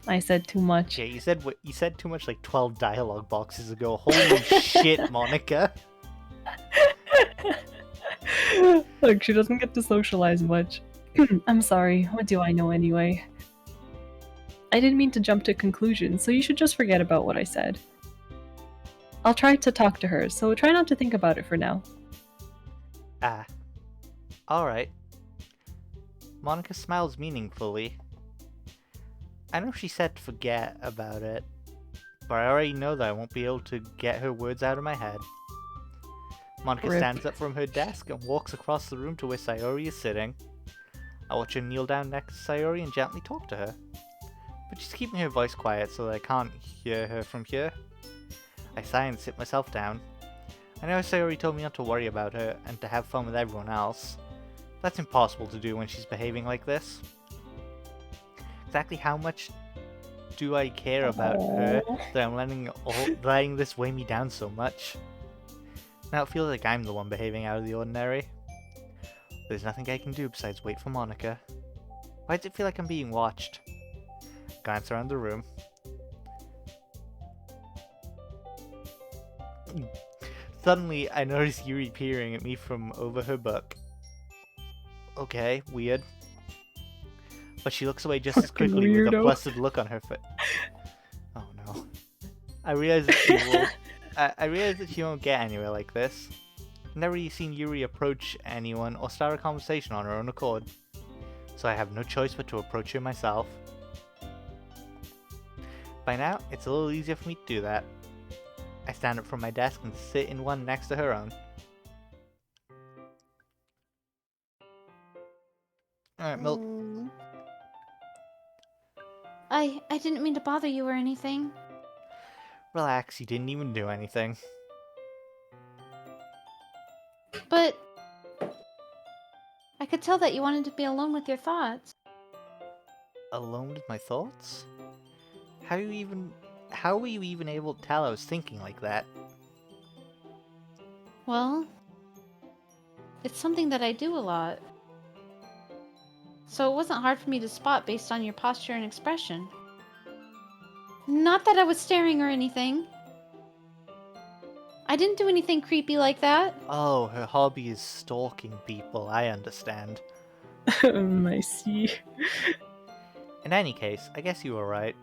I said too much. Yeah, you said too much like 12 dialogue boxes ago. Holy shit, Monica. Look, she doesn't get to socialize much. I'm sorry, what do I know anyway? I didn't mean to jump to conclusions, so you should just forget about what I said. I'll try to talk to her, so try not to think about it for now. Alright. Monica smiles meaningfully. I know she said to forget about it, but I already know that I won't be able to get her words out of my head. Monica Rip. stands up from her desk and walks across the room to where Sayori is sitting. I watch her kneel down next to Sayori and gently talk to her, but she's keeping her voice quiet so that I can't hear her from here. I sigh and sit myself down. I know Sayori told me not to worry about her and to have fun with everyone else. That's impossible to do when she's behaving like this. Exactly how much do I care about her that I'm letting this weigh me down so much? Now it feels like I'm the one behaving out of the ordinary. There's nothing I can do besides wait for Monica. Why does it feel like I'm being watched? Glance around the room. Suddenly, I notice Yuri peering at me from over her book. Okay, weird. But she looks away just as quickly with a weirdo. flustered look on her face. Oh no. I realize that she will. I realize that she won't get anywhere like this. I've never really seen Yuri approach anyone or start a conversation on her own accord. So I have no choice but to approach her myself. By now, it's a little easier for me to do that. I stand up from my desk and sit in one next to her own. Alright, Milk. I didn't mean to bother you or anything. Relax, you didn't even do anything. But I could tell that you wanted to be alone with your thoughts. Alone with my thoughts? How were you even able to tell I was thinking like that? Well, it's something that I do a lot. So it wasn't hard for me to spot based on your posture and expression. Not that I was staring or anything. I didn't do anything creepy like that. Oh, her hobby is stalking people, I understand. I see. In any case, I guess you were right.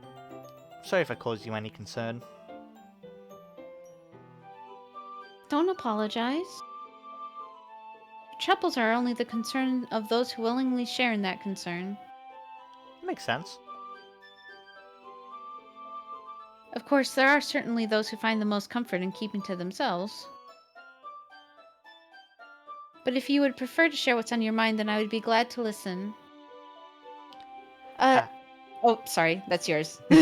Sorry if I caused you any concern. Don't apologize. Troubles are only the concern of those who willingly share in that concern. Makes sense. Of course, there are certainly those who find the most comfort in keeping to themselves. But if you would prefer to share what's on your mind, then I would be glad to listen. Oh, sorry, that's yours. Go,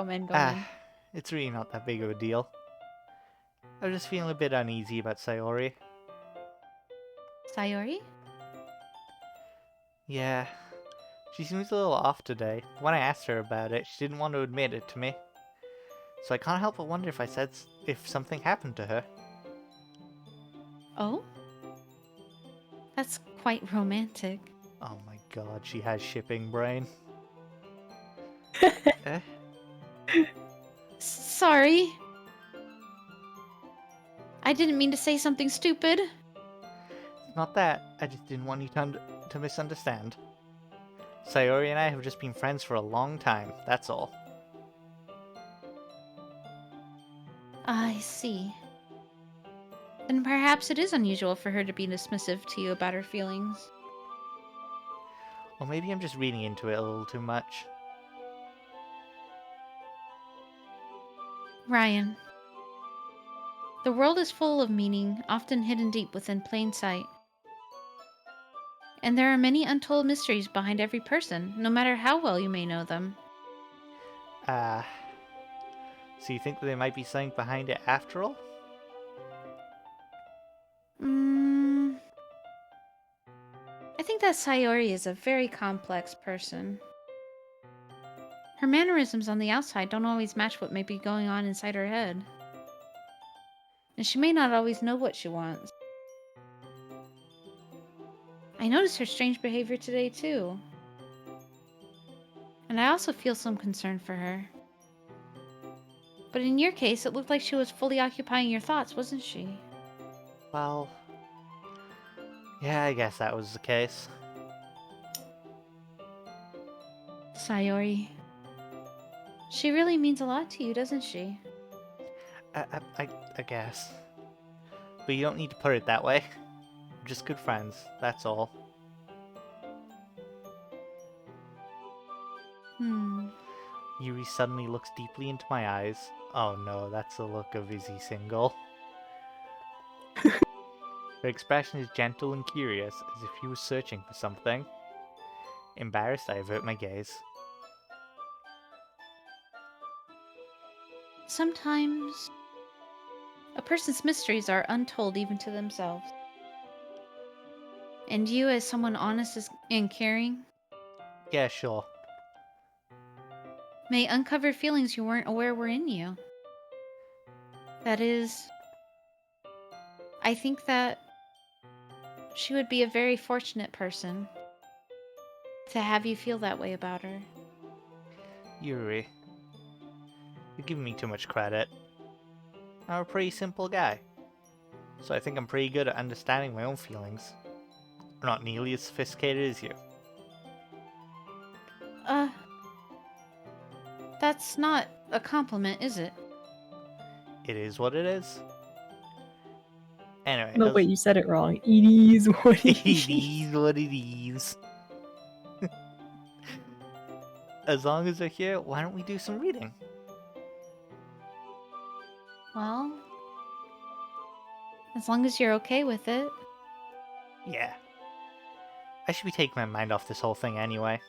man, go, man. It's really not that big of a deal. I was just feeling a bit uneasy about Sayori. Sayori? Yeah, she seems a little off today. When I asked her about it, she didn't want to admit it to me. So I can't help but wonder if something happened to her. Oh? That's quite romantic. Oh my god, she has shipping brain. Eh? Sorry. I didn't mean to say something stupid. Not that, I just didn't want you to misunderstand. Sayori and I have just been friends for a long time, that's all. I see. Then perhaps it is unusual for her to be dismissive to you about her feelings. Or maybe I'm just reading into it a little too much. Ryan, the world is full of meaning, often hidden deep within plain sight. And there are many untold mysteries behind every person, no matter how well you may know them. So you think that there might be something behind it after all? I think that Sayori is a very complex person. Her mannerisms on the outside don't always match what may be going on inside her head. And she may not always know what she wants. I noticed her strange behavior today, too. And I also feel some concern for her. But in your case, it looked like she was fully occupying your thoughts, wasn't she? Well, yeah, I guess that was the case. Sayori. She really means a lot to you, doesn't she? I guess. But you don't need to put it that way. We're just good friends, that's all. Yuri suddenly looks deeply into my eyes. Oh no, that's the look of is he single? Her expression is gentle and curious, as if he was searching for something. Embarrassed, I avert my gaze. Sometimes a person's mysteries are untold even to themselves. And you, as someone honest and caring, Yeah, sure. may uncover feelings you weren't aware were in you. That is, I think that she would be a very fortunate person to have you feel that way about her. Yuri, you're giving me too much credit. I'm a pretty simple guy, so I think I'm pretty good at understanding my own feelings. I'm not nearly as sophisticated as you. That's not a compliment, is it? It is what it is. Anyway, No, wait, you said it wrong. It is what it it is. is what it is. As long as they're here, why don't we do some reading? Well, as long as you're okay with it. Yeah. I should be taking my mind off this whole thing anyway.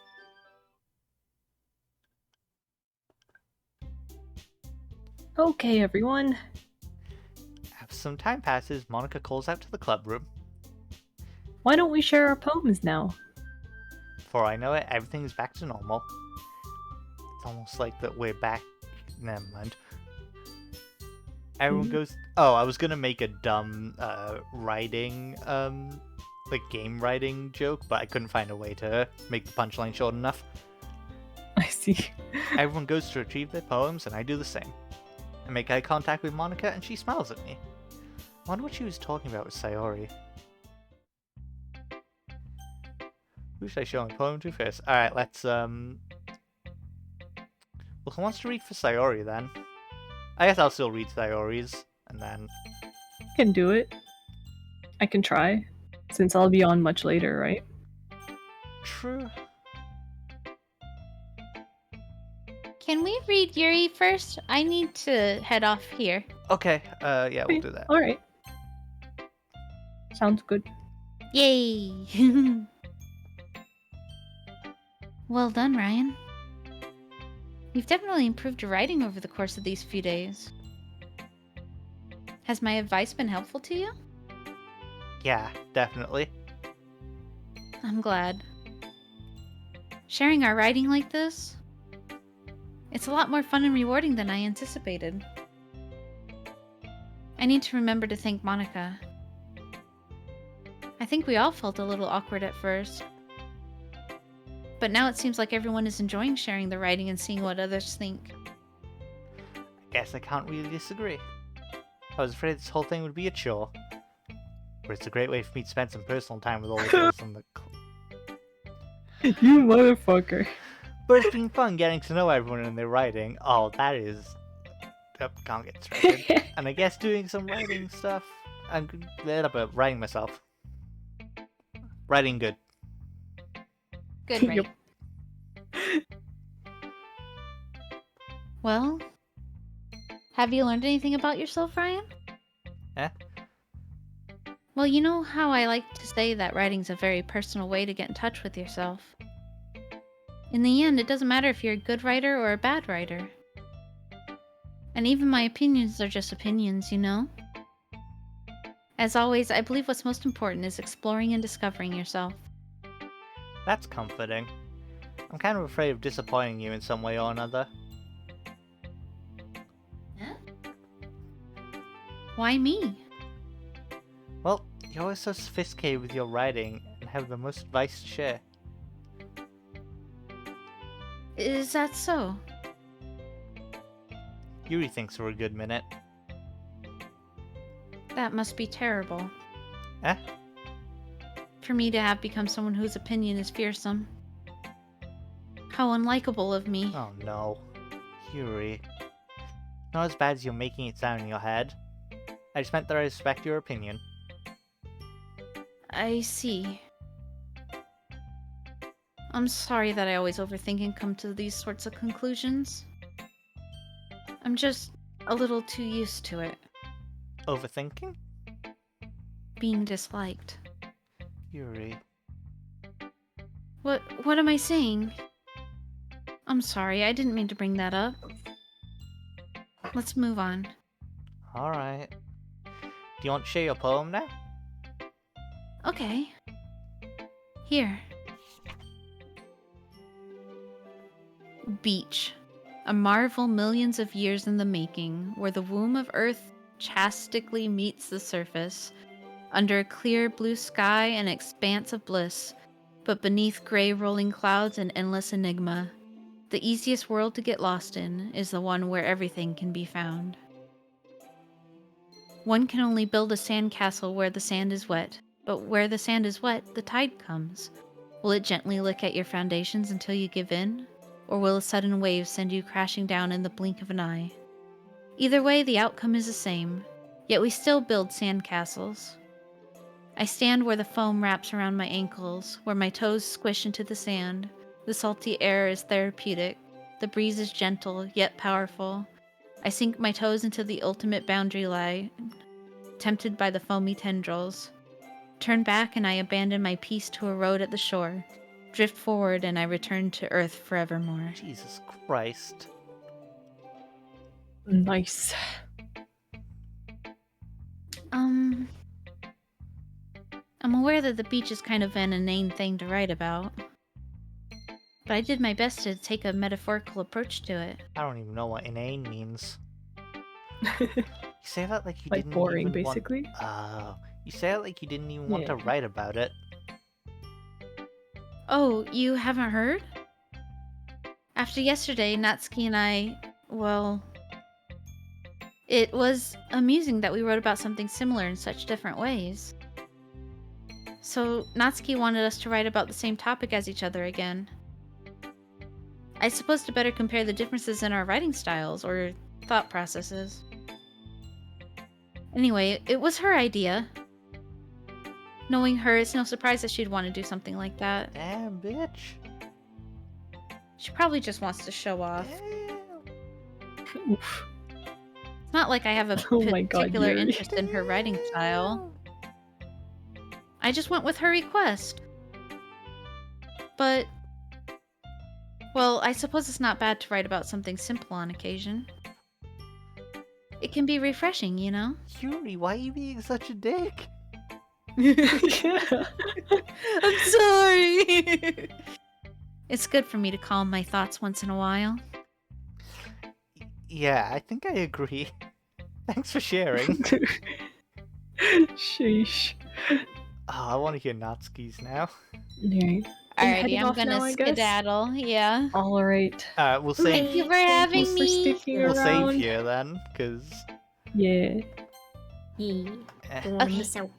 Okay, everyone. After some time passes, Monica calls out to the club room. Why don't we share our poems now? Before I know it, everything is back to normal. It's almost like that we're back. Never mind. Everyone goes. Oh, I was gonna make a dumb writing, like game writing joke, but I couldn't find a way to make the punchline short enough. I see. Everyone goes to retrieve their poems, and I do the same. I make eye contact with Monica, and she smiles at me. I wonder what she was talking about with Sayori. Who should I show my poem to first? Alright, let's, Well, who wants to read for Sayori, then? I guess I'll still read Sayori's, and then... I can do it. I can try, since I'll be on much later, right? True. Can we read Yuri first? I need to head off here. Okay, yeah, we'll do that. Alright. Sounds good. Yay! Well done, Ryan. You've definitely improved your writing over the course of these few days. Has my advice been helpful to you? Yeah, definitely. I'm glad. Sharing our writing like this, it's a lot more fun and rewarding than I anticipated. I need to remember to thank Monica. I think we all felt a little awkward at first. But now it seems like everyone is enjoying sharing the writing and seeing what others think. I guess I can't really disagree. I was afraid this whole thing would be a chore. But it's a great way for me to spend some personal time with all the girls in the You motherfucker. But it's been fun getting to know everyone in their writing. Oh, that is... Oh, can't get distracted. And I guess doing some writing stuff. I'm glad about writing myself. Writing good. Good, right? Well, Have you learned anything about yourself, Ryan? Eh? Well, you know how I like to say that writing's a very personal way to get in touch with yourself. In the end, it doesn't matter if you're a good writer or a bad writer. And even my opinions are just opinions, you know? As always, I believe what's most important is exploring and discovering yourself. That's comforting. I'm kind of afraid of disappointing you in some way or another. Why me? Well, you're always so sophisticated with your writing and have the most advice to share. Is that so? Yuri thinks we're a good minute. That must be terrible. Eh? For me to have become someone whose opinion is fearsome. How unlikable of me. Oh no. Yuri. Not as bad as you're making it sound in your head. I just meant that I respect your opinion. I see. I'm sorry that I always overthink and come to these sorts of conclusions. I'm just a little too used to it. Overthinking? Being disliked. Yuri. What am I saying? I'm sorry, I didn't mean to bring that up. Let's move on. Alright. Do you want to share your poem now? Okay. Here. Beach. A marvel millions of years in the making, where the womb of Earth chastically meets the surface, under a clear blue sky and expanse of bliss, but beneath gray rolling clouds and endless enigma. The easiest world to get lost in is the one where everything can be found. One can only build a sandcastle where the sand is wet, but where the sand is wet, the tide comes. Will it gently lick at your foundations until you give in? Or will a sudden wave send you crashing down in the blink of an eye? Either way, the outcome is the same, yet we still build sandcastles. I stand where the foam wraps around my ankles, where my toes squish into the sand. The salty air is therapeutic. The breeze is gentle, yet powerful. I sink my toes into the ultimate boundary line, tempted by the foamy tendrils. Turn back and I abandon my peace to a road at the shore. Drift forward and I return to Earth forevermore. Jesus Christ. Nice. I'm aware that the beach is kind of an inane thing to write about. But I did my best to take a metaphorical approach to it. I don't even know what inane means. You say that like you Like didn't boring, even basically. You say it like you didn't even want to Yeah. write about it. Oh, you haven't heard? After yesterday, Natsuki and I, well... It was amusing that we wrote about something similar in such different ways. So, Natsuki wanted us to write about the same topic as each other again. I suppose to better compare the differences in our writing styles, or thought processes. Anyway, it was her idea. Knowing her, it's no surprise that she'd want to do something like that. Damn, bitch. She probably just wants to show off. Damn. Oof. It's not like I have a Oh my God, particular Yuri. interest in her writing style. I just went with her request. But... well, I suppose it's not bad to write about something simple on occasion. It can be refreshing, you know? Yuri, why are you being such a dick? Yeah. I'm sorry! It's good for me to calm my thoughts once in a while. Yeah, I think I agree. Thanks for sharing. Sheesh. Oh, I want to hear Natsuki's now. Alright. Alrighty, I'm gonna skedaddle, yeah. Alright. We'll Thank save. you for having Thanks for me! sticking We'll save around. here then, because. Yeah. Yeah. Eh, Okay. So,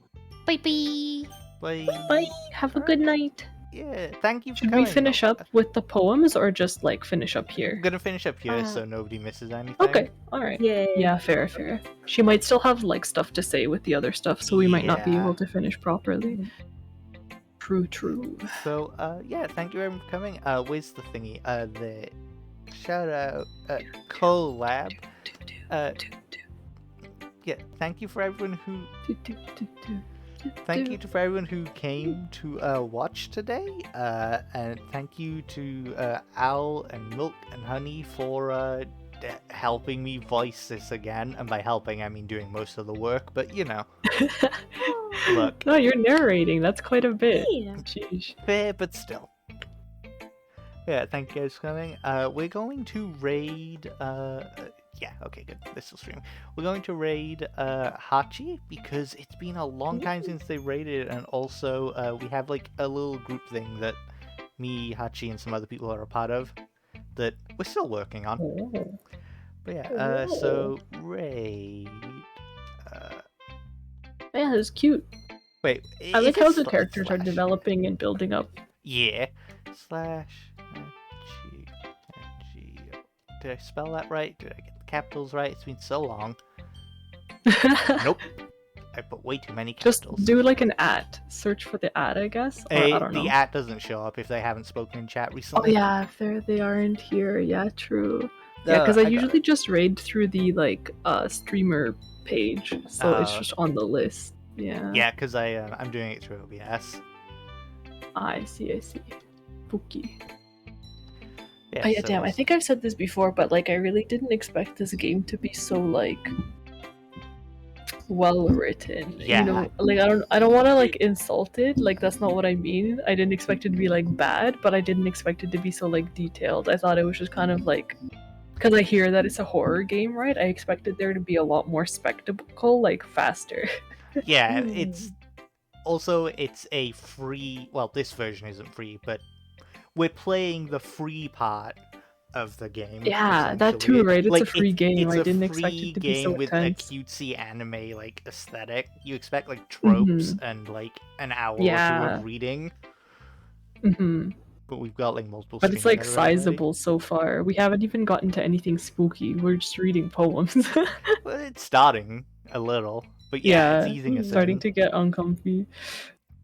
Bye-bye! bye. Bye. Have a good night. Yeah, thank you for Should coming. we finish though. up with the poems or just like finish up I'm here? gonna finish up here Uh, so nobody misses anything. Okay. Alright. yeah. Yeah, fair, fair. She might still have like stuff to say with the other stuff, so we might not be Yeah. able to finish properly. True, true. So, yeah, thank you everyone for coming. Where's the thingy? The shout out, collab. Yeah, thank you for everyone who came to watch today, and thank you to Al and Milk and Honey for helping me voice this again. And by helping, I mean doing most of the work, but you know. Look. No, you're narrating. That's quite a bit. Yeah. Sheesh. Fair, but still. Yeah, thank you guys for coming. We're going to raid, yeah, okay, good. This will stream. We're going to raid, Hachi, because it's been a long time since they raided, and also, we have, like, a little group thing that me, Hachi, and some other people are a part of that we're still working on. Oh. But yeah, so, raid, Yeah, it's cute. wait, I like if how it's the characters are slash. developing and building up. Yeah. Slash Hachi. Did I spell that right? Did I get the capitals right? It's been so long. Nope. I put way too many Just capitals. do like an @ search for the @ I guess. Or, I don't know. The @ doesn't show up if they haven't spoken in chat Oh recently. yeah, if they aren't here. Yeah, true. Yeah, because I usually just raid through the like streamer page, so it's just on the list. Yeah. Yeah, because I'm doing it through OBS. I see. Spooky. Yeah, Oh yeah, so damn. I think I've said this before, but like I really didn't expect this game to be so like well written. Yeah. You know, like I don't want to like insult it. Like that's not what I mean. I didn't expect it to be like bad, but I didn't expect it to be so like detailed. I thought it was just kind of like, because I hear that it's a horror game, right? I expected there to be a lot more spectacle, like faster. Yeah, it's a free. Well, this version isn't free, but we're playing the free part of the game. Yeah, that too, right? It's like, a free game. I didn't it's a expect free it to be game so with intense. a cutesy anime like aesthetic. You expect like tropes and like an hour or two of reading. Mm-hmm. But we've got like multiple. But it's like sizable so far. We haven't even gotten to anything spooky. We're just reading poems. Well, it's starting a little, but yeah, it's easing us starting in. to get uncomfy.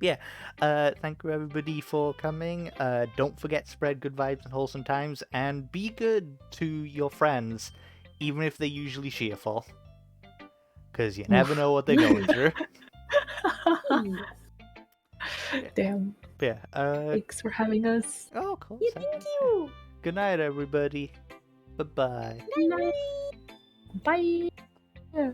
Yeah, thank you everybody for coming. Don't forget, spread good vibes and wholesome times, and be good to your friends, even if they're usually cheerful, because you never know what they're going through. Damn. Yeah. Thanks for having us. Oh, cool. Yeah, thank you. Good night, everybody. Bye bye. Night. Bye. Yeah.